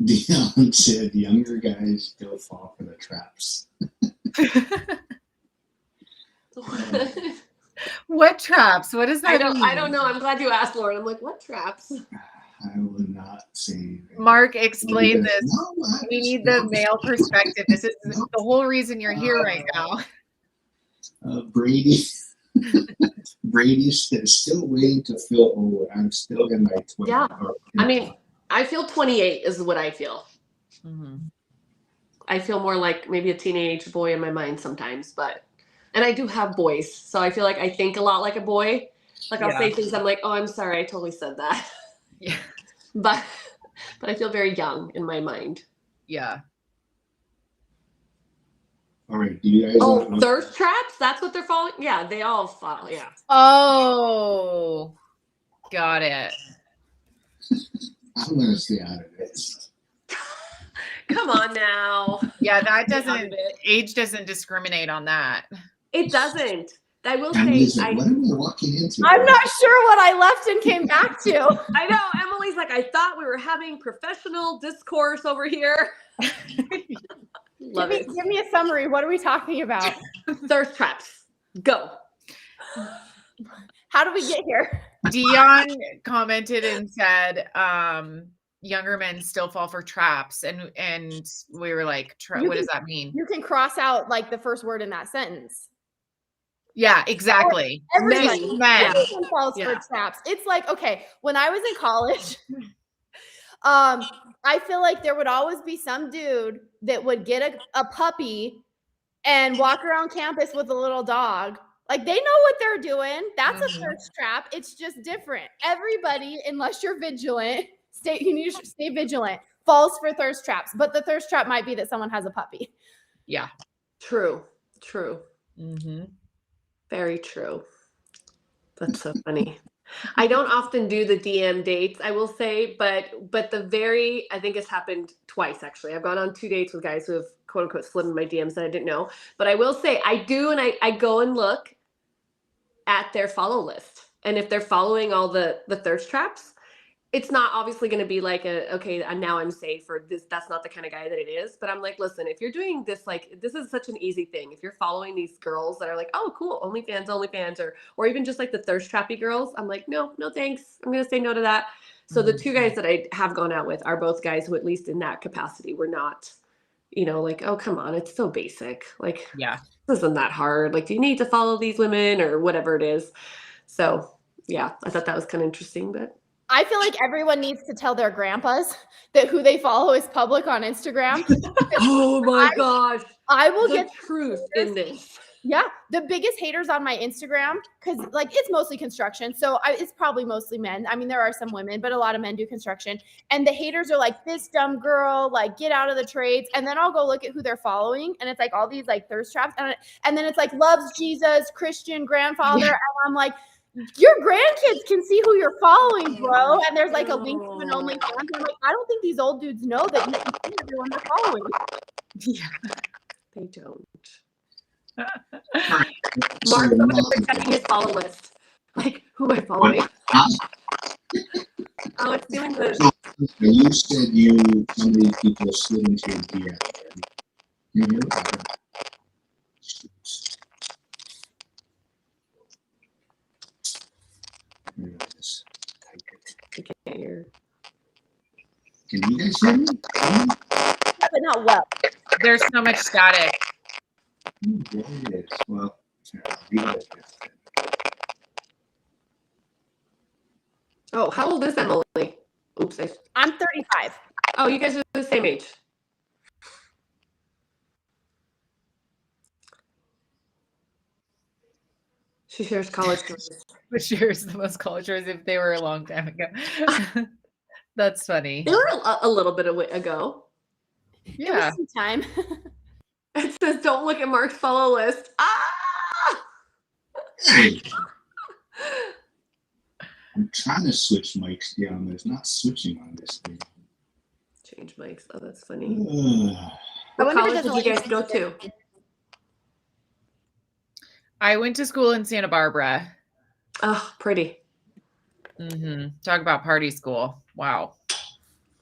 Dion said younger guys still fall for the traps. What traps? What does that mean? I don't know. I'm glad you asked, Lauren. I'm like, what traps? I will not say. Mark, explain this. No, we need the male perspective. This is the whole reason you're here right now. Brady's still waiting to feel old. I'm still in my 20s. Yeah. I mean, I feel 28 is what I feel. Mm-hmm. I feel more like maybe a teenage boy in my mind sometimes, and I do have boys, so I feel like I think a lot like a boy. Like I'll say things, I'm like, oh, I'm sorry, I totally said that. Yeah. But I feel very young in my mind. Yeah. All right. Do you guys? Thirst traps? That's what they're falling? Yeah, they all fall. Yeah. Oh, got it. I'm gonna stay out of this. Come on now. Yeah, age doesn't discriminate on that. It doesn't. I will say, what am I walking into? I'm not sure what I left and came back to. I know. Emily's like, I thought we were having professional discourse over here. Give me a summary. What are we talking about? Thirst traps. Go. How do we get here? Dion commented and said, younger men still fall for traps. And we were like, what does that mean? You can cross out like the first word in that sentence. Yeah, exactly. Everyone falls for traps. It's like, okay, when I was in college, I feel like there would always be some dude that would get a puppy and walk around campus with a little dog. Like they know what they're doing. That's a thirst trap. It's just different. Everybody, unless you're vigilant, you need to stay vigilant, falls for thirst traps. But the thirst trap might be that someone has a puppy. Yeah. True. Mm-hmm. Very true. That's so funny. I don't often do the DM dates, I will say, but I think it's happened twice actually. I've gone on 2 dates with guys who have quote unquote slid in my DMs that I didn't know. But I will say I do, and I go and look at their follow list. And if they're following all the thirst traps, it's not obviously going to be like now I'm safe, or this, that's not the kind of guy that it is. But I'm like, listen, if you're doing this, like, this is such an easy thing. If you're following these girls that are like, oh, cool, OnlyFans, or even just like the thirst trappy girls, I'm like, no, thanks. I'm going to say no to that. So the 2 guys that I have gone out with are both guys who, at least in that capacity, were not, like, oh, come on, it's so basic. Like, this isn't that hard. Like, do you need to follow these women or whatever it is? So yeah, I thought that was kind of interesting, but. I feel like everyone needs to tell their grandpas that who they follow is public on Instagram. Oh my gosh. I will get truth in this. Yeah, The biggest haters on my Instagram, because like it's mostly construction. So it's probably mostly men. I mean, there are some women, but a lot of men do construction. And the haters are like, this dumb girl, like get out of the trades. And then I'll go look at who they're following. And it's like all these like thirst traps. And then it's like loves Jesus, Christian grandfather. And I'm like, your grandkids can see who you're following, bro. And there's like a link to an OnlyFans. I'm like, I don't think these old dudes know that you can see everyone they're following. Yeah. They don't. So Mark's over now, there checking his follow list. Like, who am I following? Oh, it's doing good. you said some of these people slid into your DM. You knew? Just type it. I can't hear. Can you guys hear me? But not well. There's so much static. There it is. Well, I'll leave it at this then. Oh, how old is Emily? Oops. I'm 35. Oh, you guys are the same age. She shares college stories. But shares the most cultures if they were a long time ago. That's funny. They were a little bit ago. Yeah. It was some time. It says, don't look at Mark's follow list. Ah! Hey. I'm trying to switch mics down, but it's not switching on this thing. Change mics. Oh, that's funny. I What wonder if college it did doesn't you let guys go to? I went to school in Santa Barbara. Oh, pretty. Talk about party school. Wow.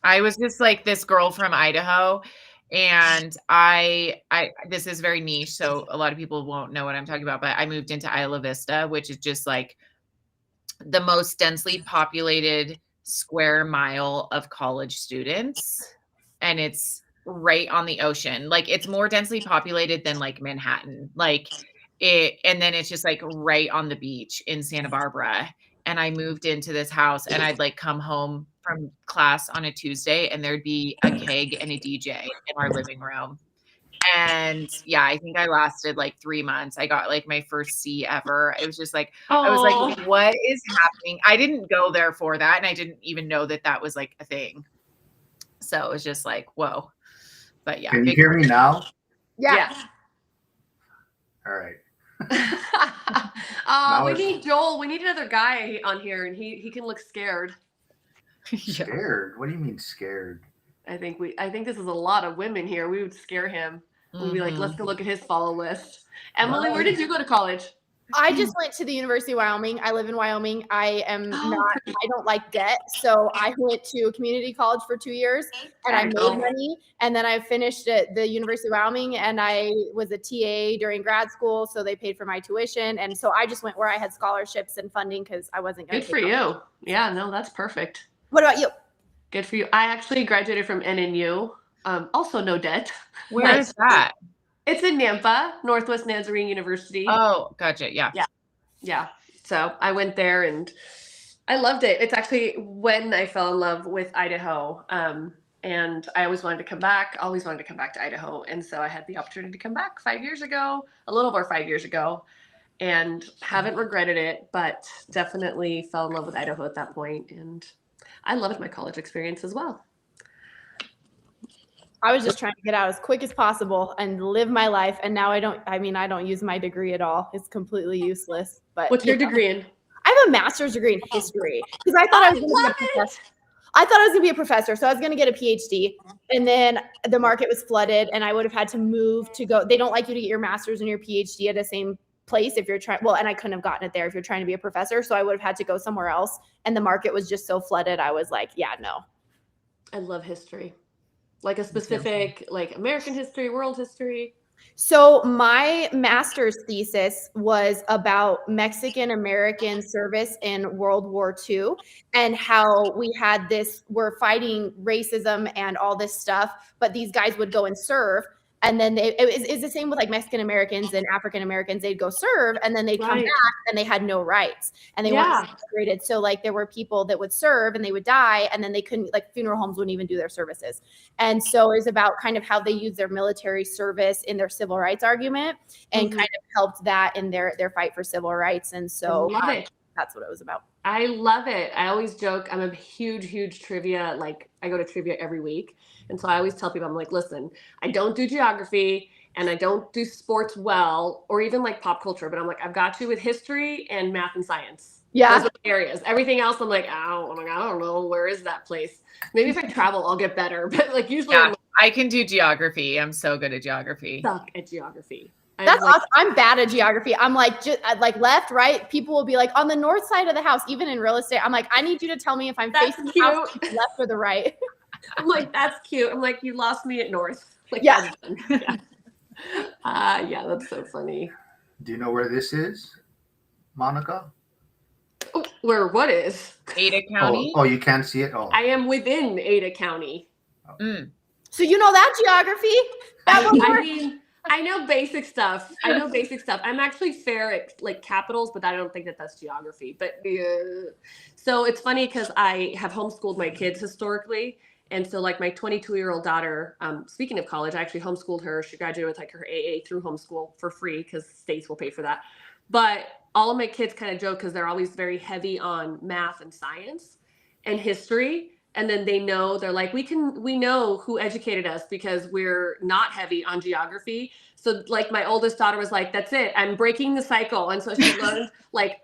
I was just like this girl from Idaho, and I this is very niche, so a lot of people won't know what I'm talking about, but I moved into Isla Vista, which is just like the most densely populated square mile of college students, and it's right on the ocean. Like it's more densely populated than like Manhattan. Like and then it's just like right on the beach in Santa Barbara. And I moved into this house, and I'd like come home from class on a Tuesday, and there'd be a keg and a DJ in our living room. And yeah, I think I lasted like 3 months. I got like my first C ever. It was just like, I was like, what is happening? I didn't go there for that. And I didn't even know that that was like a thing. So it was just like, whoa. But yeah. Can you hear me now? Yeah. All right. We need Joel. We need another guy on here, and he can look scared. Scared? What do you mean scared? I think this is a lot of women here. We would scare him. We'd be like, let's go look at his follow list. Emily, where did you go to college? I just went to the University of Wyoming. I live in Wyoming. I don't like debt. So I went to community college for 2 years, and I made money. And then I finished at the University of Wyoming, and I was a TA during grad school. So they paid for my tuition. And so I just went where I had scholarships and funding because I wasn't going to. Good for you. Yeah, no, that's perfect. What about you? Good for you. I actually graduated from NNU. Also no debt. Where is that? It's in Nampa, Northwest Nazarene University. Oh, gotcha. Yeah. Yeah. So I went there, and I loved it. It's actually when I fell in love with Idaho. And I always wanted to come back to Idaho. And so I had the opportunity to come back 5 years ago, a little over 5 years ago, and haven't regretted it, but definitely fell in love with Idaho at that point. And I loved my college experience as well. I was just trying to get out as quick as possible and live my life. And now I don't use my degree at all. It's completely useless. But what's your degree in? I have a master's degree in history because I thought I was going to be a professor. I thought I was going to be a professor. So I was going to get a PhD, and then the market was flooded, and I would have had to move to go. They don't like you to get your master's and your PhD at the same place if you're trying. Well, and I couldn't have gotten it there if you're trying to be a professor. So I would have had to go somewhere else. And the market was just so flooded. I was like, yeah, no. I love history. Like a specific, like American history, world history. So my master's thesis was about Mexican American service in World War II and how we we're fighting racism and all this stuff, but these guys would go and serve. And then it's the same with like Mexican Americans and African Americans. They'd go serve and then they'd come back and they had no rights and they weren't celebrated. So like there were people that would serve and they would die and then they couldn't, like funeral homes wouldn't even do their services. And so it was about kind of how they use their military service in their civil rights argument and kind of helped that in their fight for civil rights. And so that's what it was about. I love it. I always joke, I'm a huge trivia. Like I go to trivia every week. And so I always tell people, I'm like, listen, I don't do geography and I don't do sports well, or even like pop culture, but I'm like, I've got you with history and math and science. Yeah. Those are the areas. Everything else, I'm like, I don't know. Where is that place? Maybe if I travel, I'll get better. But like usually I can do geography. I'm so good at geography. Suck at geography. That's awesome. I'm bad at geography. I'm like, just like left, right. People will be like on the north side of the house, even in real estate. I'm like, I need you to tell me if I'm facing the house left or the right. I'm like, that's cute. I'm like, you lost me at north. Like, yeah. Yeah, that's so funny. Do you know where this is, Monica? Oh, where what is? Ada County. Oh, you can't see it? Oh. I am within Ada County. So you know that geography? I mean, I know basic stuff. I'm actually fair at like capitals, but I don't think that that's geography. But so it's funny because I have homeschooled my kids historically. And so like my 22-year-old daughter, speaking of college, I actually homeschooled her. She graduated with like her AA through homeschool for free because states will pay for that. But all of my kids kind of joke because they're always very heavy on math and science and history. And then they're like, we know who educated us because we're not heavy on geography. So like my oldest daughter was like, that's it. I'm breaking the cycle. And so she learned like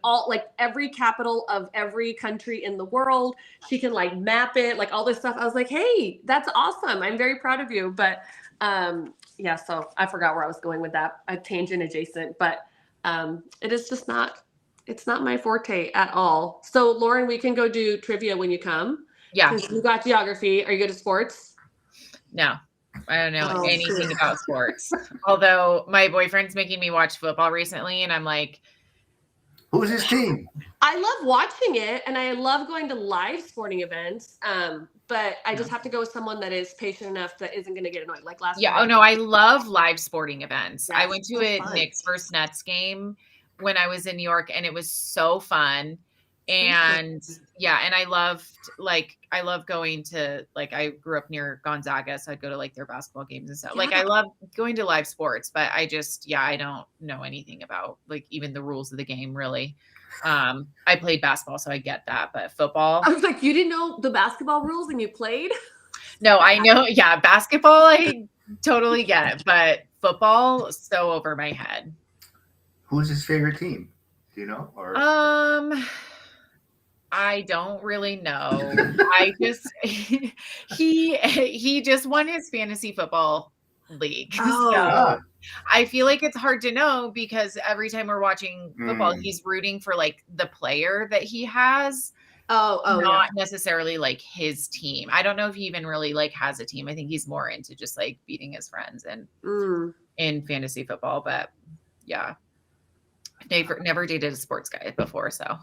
every capital of every country in the world. She can like map it, like all this stuff. I was like, hey, that's awesome. I'm very proud of you. But yeah, so I forgot where I was going with that. A tangent adjacent, but it is just it's not my forte at all. So Lauren, we can go do trivia when you come. Yeah. You got geography. Are you good at sports? No, I don't know anything about sports. Although my boyfriend's making me watch football recently, and I'm like, who's his team? I love watching it, and I love going to live sporting events. But I just have to go with someone that is patient enough that isn't going to get annoyed. Like last yeah. night. Oh no, I love live sporting events. That's I went to a Knicks versus Nets game when I was in New York, and it was so fun. And yeah, and I love going to, like, I grew up near Gonzaga, so I'd go to like their basketball games and stuff. Like I love going to live sports, but I don't know anything about like even the rules of the game really. I played basketball, so I get that, but football. I was like, you didn't know the basketball rules and you played? No, I know. Yeah, basketball, I totally get it, but football, so over my head. Who's his favorite team? Do you know? Or I don't really know. I just he just won his fantasy football league. So I feel like it's hard to know because every time we're watching football, he's rooting for like the player that he has. Not necessarily like his team. I don't know if he even really like has a team. I think he's more into just like beating his friends and in fantasy football. But yeah, never dated a sports guy before, so.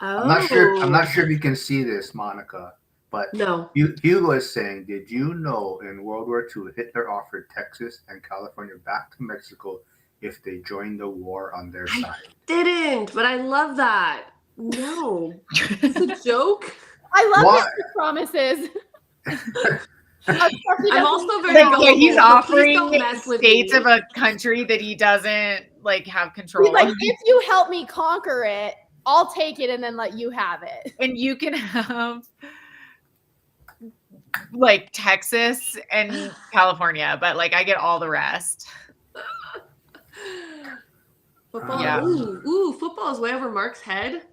I'm not sure if you can see this, Monica, but no. Hugo is saying, did you know in World War II, Hitler offered Texas and California back to Mexico if they joined the war on their side? Didn't, but I love that. No. It's a joke. I love his promises. I'm also very like, he's offering states of a country that he doesn't like have control. He's like, if you help me conquer it, I'll take it and then let you have it. And you can have like Texas and California, but like I get all the rest. Football. Yeah. Ooh, football is way over Mark's head.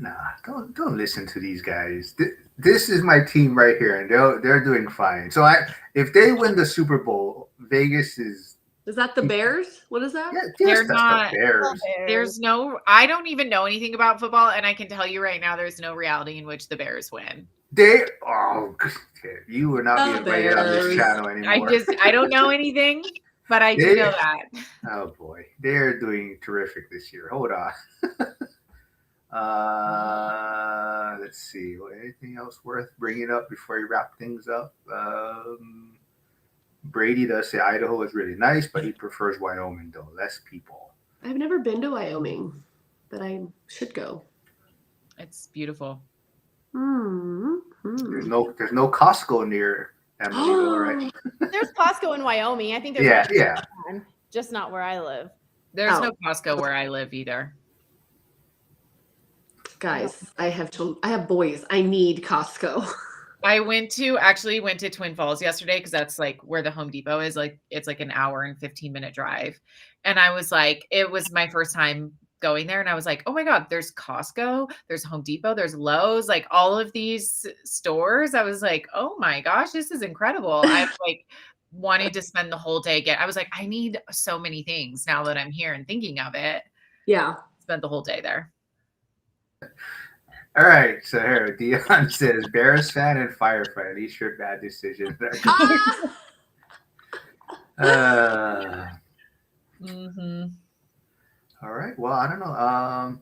Nah, don't listen to these guys. This is my team right here, and they're doing fine. So if they win the Super Bowl, Vegas is. Is that the Bears? What is that? Yeah, they're not. The Bears. There's no. I don't even know anything about football, and I can tell you right now, there's no reality in which the Bears win. You will not be invited on this channel anymore. I don't know anything, but I do know that. Oh boy, they're doing terrific this year. Hold on. Let's see. Anything else worth bringing up before we wrap things up? Brady does say Idaho is really nice, but he prefers Wyoming though, less people. I've never been to Wyoming, but I should go. It's beautiful. There's no Costco near Emily though, right? There's Costco in Wyoming. I think there's Yeah. just not where I live. There's no Costco where I live either. Guys, I have boys. I need Costco. I went to Twin Falls yesterday because that's like where the Home Depot is. Like it's like an hour and 15-minute drive. And I was like, it was my first time going there. And I was like, oh my God, there's Costco, there's Home Depot, there's Lowe's, like all of these stores. I was like, oh my gosh, this is incredible. I like wanted to spend the whole day I was like, I need so many things now that I'm here and thinking of it. Yeah. Spend the whole day there. All right, so here Dion says Bears fan and firefighter. These sure bad decisions. All right. Well, I don't know.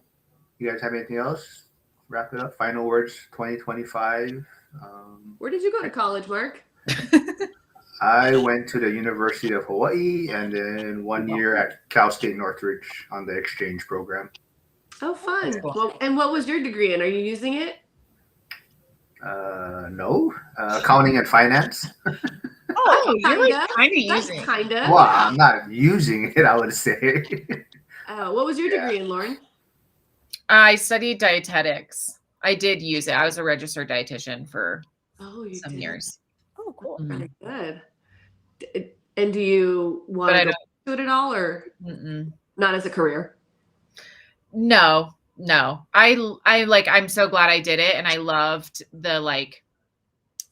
You guys have anything else? Wrap it up. Final words. 2025. Where did you go to college, Mark? I went to the University of Hawaii and then 1 year at Cal State Northridge on the exchange program. Oh, fun. Cool. Well, and what was your degree in? Are you using it? No. Accounting and finance. Oh, you're like kind of That's using it. kind of. Well, I'm not using it, I would say. What was your degree in, Lauren? I studied dietetics. I did use it. I was a registered dietitian for some years. Oh, cool. Very good. And do you want to go to it at all, or not as a career? No. I'm so glad I did it, and I loved the like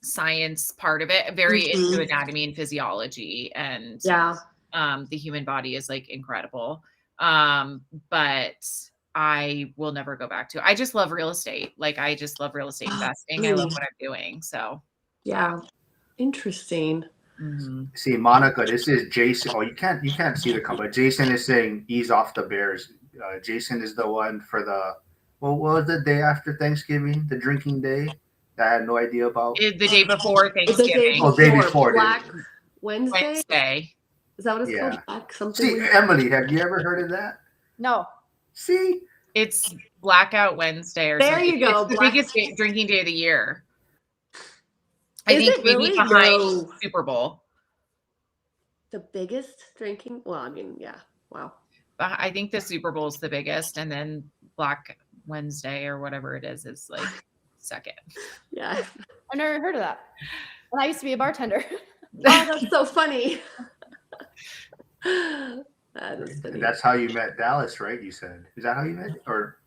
science part of it. Very into anatomy and physiology, and the human body is like incredible. But I will never go back to it. I just love real estate. Like I just love real estate investing. I love what I'm doing. So yeah, interesting. See, Monica, this is Jason. Oh, you can't see the comment. Jason is saying ease off the Bears. Jason is the one for what was the day after Thanksgiving, the drinking day that I had no idea about. The day before Thanksgiving. Day before. Black Wednesday. Is that what it's called? Black something. See, Emily, have you ever heard of that? No. See? It's Blackout Wednesday or there something. You go. It's the biggest drinking day of the year. I think maybe behind Super Bowl. The biggest drinking? Well, I mean, yeah. Wow. I think the Super Bowl is the biggest, and then Black Wednesday or whatever it is like second. Yeah. I've never heard of that. And I used to be a bartender. Oh, that's so funny. That is funny. And that's how you met Dallas, right? You said. Is that how you met? Or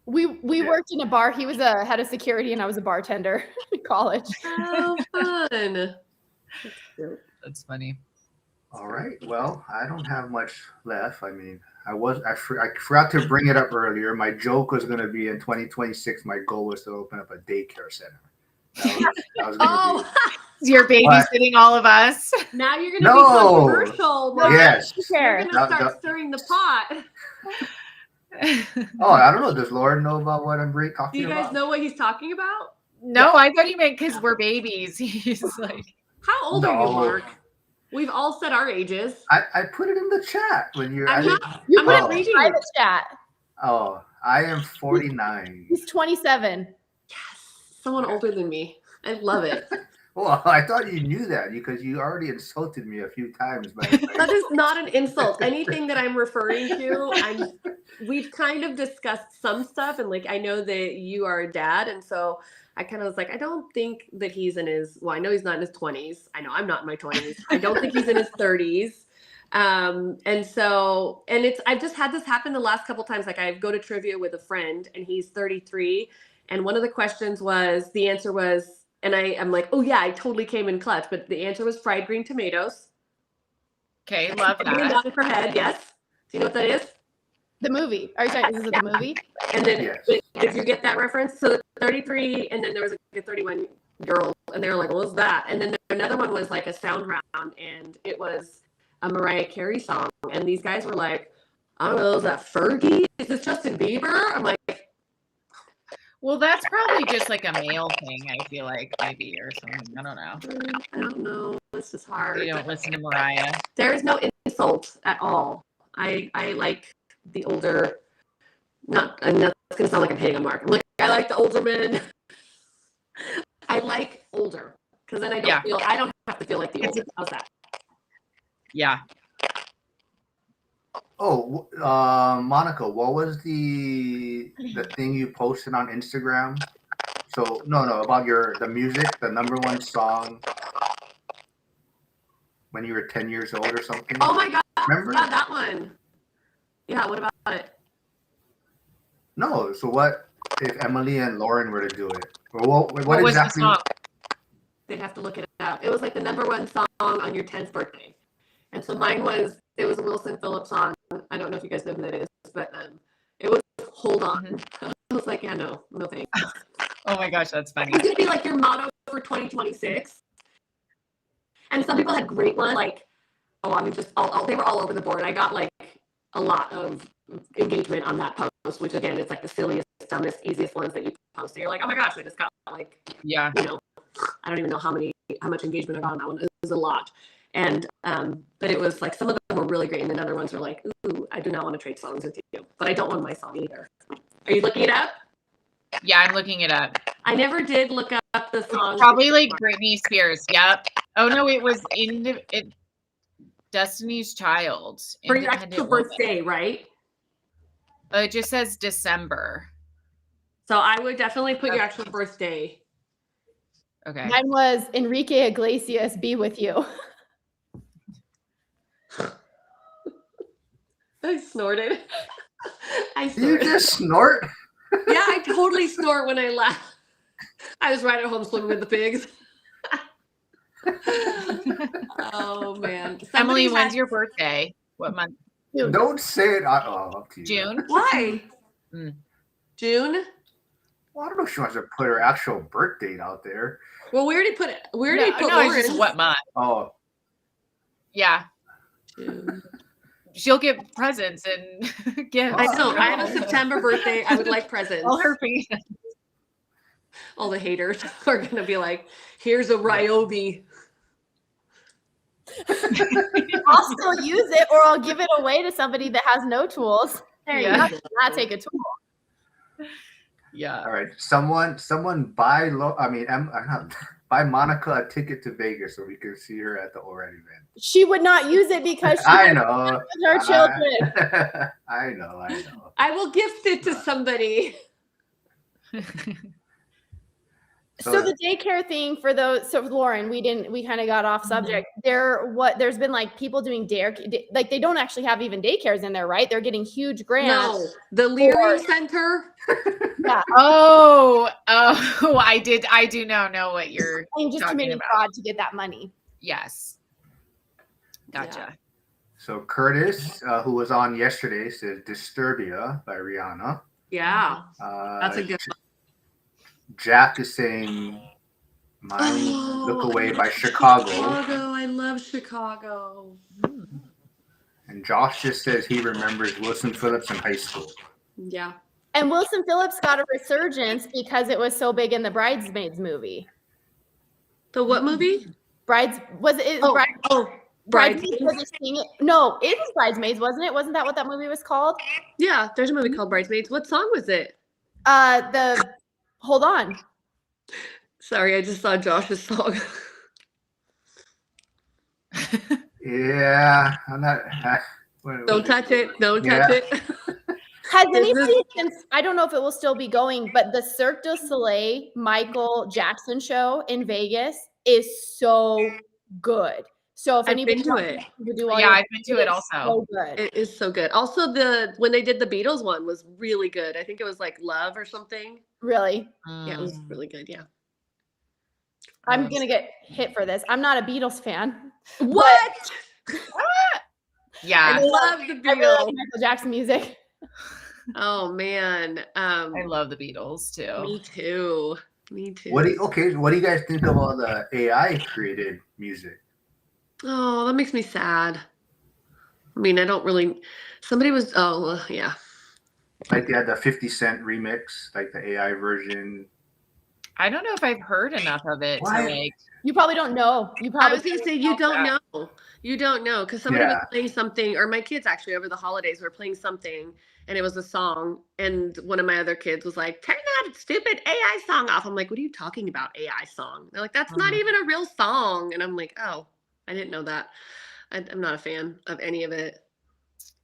we worked in a bar. He was a head of security, and I was a bartender in college. Oh, fun. That's funny. All right. Well, I don't have much left. I mean, I forgot to bring it up earlier. My joke was going to be in 2026. My goal was to open up a daycare center. That was going to be. You're babysitting all of us. Now you're going to be controversial. Yes. You're going to start stirring the pot. Oh, I don't know. Does Lauren know about what I'm talking about? Do you guys know what he's talking about? No, I thought he meant because we're babies. He's like, how old are you, Mark? We've all said our ages. I put it in the chat when you're. I'm not reading private chat. Oh, I am 49. He's 27. Yes, someone older than me. I love it. Well, I thought you knew that because you already insulted me a few times. That is not an insult. Anything that I'm referring to, we've kind of discussed some stuff, and like I know that you are a dad, and so I kind of was like, I don't think that he's in his. Well, I know he's not in his 20s. I know I'm not in my 20s. I don't think he's in his 30s. And I've just had this happen the last couple times. Like I go to trivia with a friend, and he's 33, and one of the questions was the answer was. And I'm like, oh, yeah, I totally came in clutch. But the answer was fried green tomatoes. Okay, love that. Down her head, yes. Do you know what that is? The movie. Are you saying this is the movie? And then if you get that reference, so 33, and then there was a 31-year-old, and they were like, what was that? And then another one was like a sound round, and it was a Mariah Carey song. And these guys were like, I don't know, is that Fergie? Is this Justin Bieber? I'm like, Well, that's probably just like a male thing, I feel like, maybe, or something. I don't know. I don't know. This is hard. You don't listen to Mariah. There is no insult at all. I like the older. Not. I'm not gonna sound like I'm hitting a mark. I'm like, I like the older men. I like older because then I don't have to feel like the older. How's that? Yeah. Oh, Monica, what was the thing you posted on Instagram? So no, about the music, the #1 song when you were 10 years old or something. Oh my God! Remember? Yeah, that one. Yeah. What about it? No. So what if Emily and Lauren were to do it? Or what was exactly? the song? They'd have to look it up. It was like the #1 song on your 10th birthday. And so mine was, it was a Wilson Phillips song. I don't know if you guys know who that is, but it was Hold On. Mm-hmm. I was like, yeah, no thanks. Oh my gosh, that's funny. It's going to be like your motto for 2026. And some people had great ones, like, they were all over the board. I got like a lot of engagement on that post, which again, it's like the silliest, dumbest, easiest ones that you post. And you're like, oh my gosh, I just got like, yeah, I don't even know how much engagement I got on that one. It was a lot. And but it was like some of them were really great, and then other ones were like, ooh, I do not want to trade songs with you, but I don't want my song either. Are you looking it up? Yeah, I'm looking it up. I never did look up the song. Probably like Britney Spears. Yep. Oh no, it was Destiny's Child. For your actual birthday, right? It just says December. So I would definitely put your actual birthday. Okay. Mine was Enrique Iglesias, Be With You. I snorted. You just snort? Yeah, I totally snort when I laugh. I was right at home swimming with the pigs. Oh man. Emily, when's your birthday? What month? June. Don't say it. Up to you. June? Why? June? Well, I don't know if she wants to put her actual birth date out there. Well, we already put it. We already put it's just what month. Oh. Yeah. June. She'll get presents and gifts. I know. I have a September birthday. I would like presents. All her fans. All the haters are going to be like, here's a Ryobi. I'll still use it, or I'll give it away to somebody that has no tools. There you go. Not take a tool. Yeah. All right. Someone buy buy Monica a ticket to Vegas so we can see her at the Already event. She would not use it because she I know. Her children. I know. I will gift it to somebody. So the daycare thing for those, so Lauren, we kind of got off subject. There's been like people doing like they don't actually have even daycares in there, right? They're getting huge grants. No, the Leary Center. Yeah. Oh, I do now know what you're just committing fraud to get that money. Yes. Gotcha. Yeah. So Curtis, who was on yesterday, says Disturbia by Rihanna. Yeah. That's a good one. Jack is saying Look Away by Chicago. I love Chicago. And Josh just says he remembers Wilson Phillips in high school. Yeah. And Wilson Phillips got a resurgence because it was so big in the Bridesmaids movie. The what movie? Bridesmaids. No, it was Bridesmaids, wasn't it? Wasn't that what that movie was called? Yeah, there's a movie called Bridesmaids. What song was it? Hold On. Sorry, I just saw Josh's song. Yeah, I'm not. Don't touch it. Don't touch it. Has anybody since, I don't know if it will still be going, but the Cirque du Soleil Michael Jackson show in Vegas is so good. So if I've been to it. I've been to it also. So good. It is so good. Also, when they did the Beatles one was really good. I think it was like Love or something. Really? Yeah, it was really good. Yeah. I'm gonna get hit for this. I'm not a Beatles fan. What? Yeah. I love the Beatles. I really like Michael Jackson music. Oh man. I love the Beatles too. Me too. What do you guys think of all the AI created music? Oh, that makes me sad. I mean, I don't really. Somebody was. Oh, yeah. Like they had the 50 Cent remix, like the AI version. I don't know if I've heard enough of it to What? like. You probably don't know. You I probably was gonna say you don't know. You don't know because somebody was Yeah. playing something, or my kids actually over the holidays were playing something, and it was a song, and one of my other kids was like, "Turn that stupid AI song off." I'm like, "What are you talking about, AI song?" They're like, "That's not even a real song," and I'm like, "Oh, I didn't know that." I'm not a fan of any of it.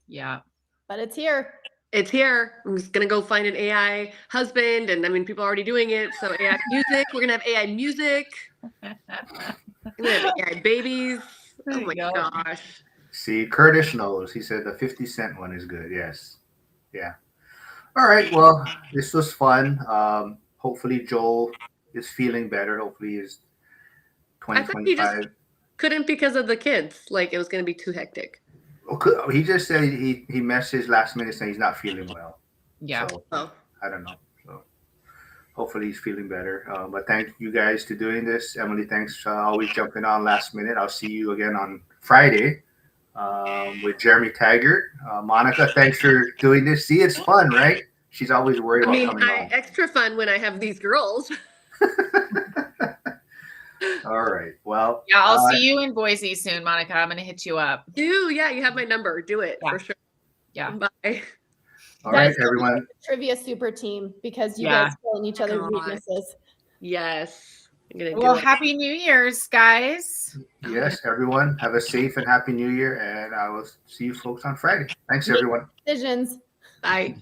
Yeah. but it's here. It's here. I'm just gonna go find an AI husband, and I mean, people are already doing it. So AI music. We're gonna have AI music. We're gonna have AI babies. There Oh you my go. gosh. See, Curtis knows. He said the 50 Cent one is good. Yes. Yeah. All right. Well, this was fun. Hopefully Joel is feeling better. Hopefully his I thought he just 2025. couldn't because of the kids. Like it was gonna be too hectic. He just said he messaged last minute saying he's not feeling well. Yeah. So Oh, I don't know. So hopefully he's feeling better. But thank you guys to doing this. Emily, thanks for always jumping on last minute. I'll see you again on Friday with Jeremy Taggart. Monica, thanks for doing this. See, it's fun, right? She's always worried I about mean, coming I on. extra fun when I have these girls. All right. Well, Yeah, I'll see you in Boise soon, Monica. I'm gonna hit you up. Yeah, you have my number. Do it for sure. Yeah. Bye. all right, Guys, everyone. trivia super team because you Yeah. guys fill in each other's God. weaknesses. Yes. I'm gonna Well, do it. happy New Year's, guys. Yes, everyone. Have a safe and happy new year. And I will see you folks on Friday. Thanks, everyone. Decisions. Bye.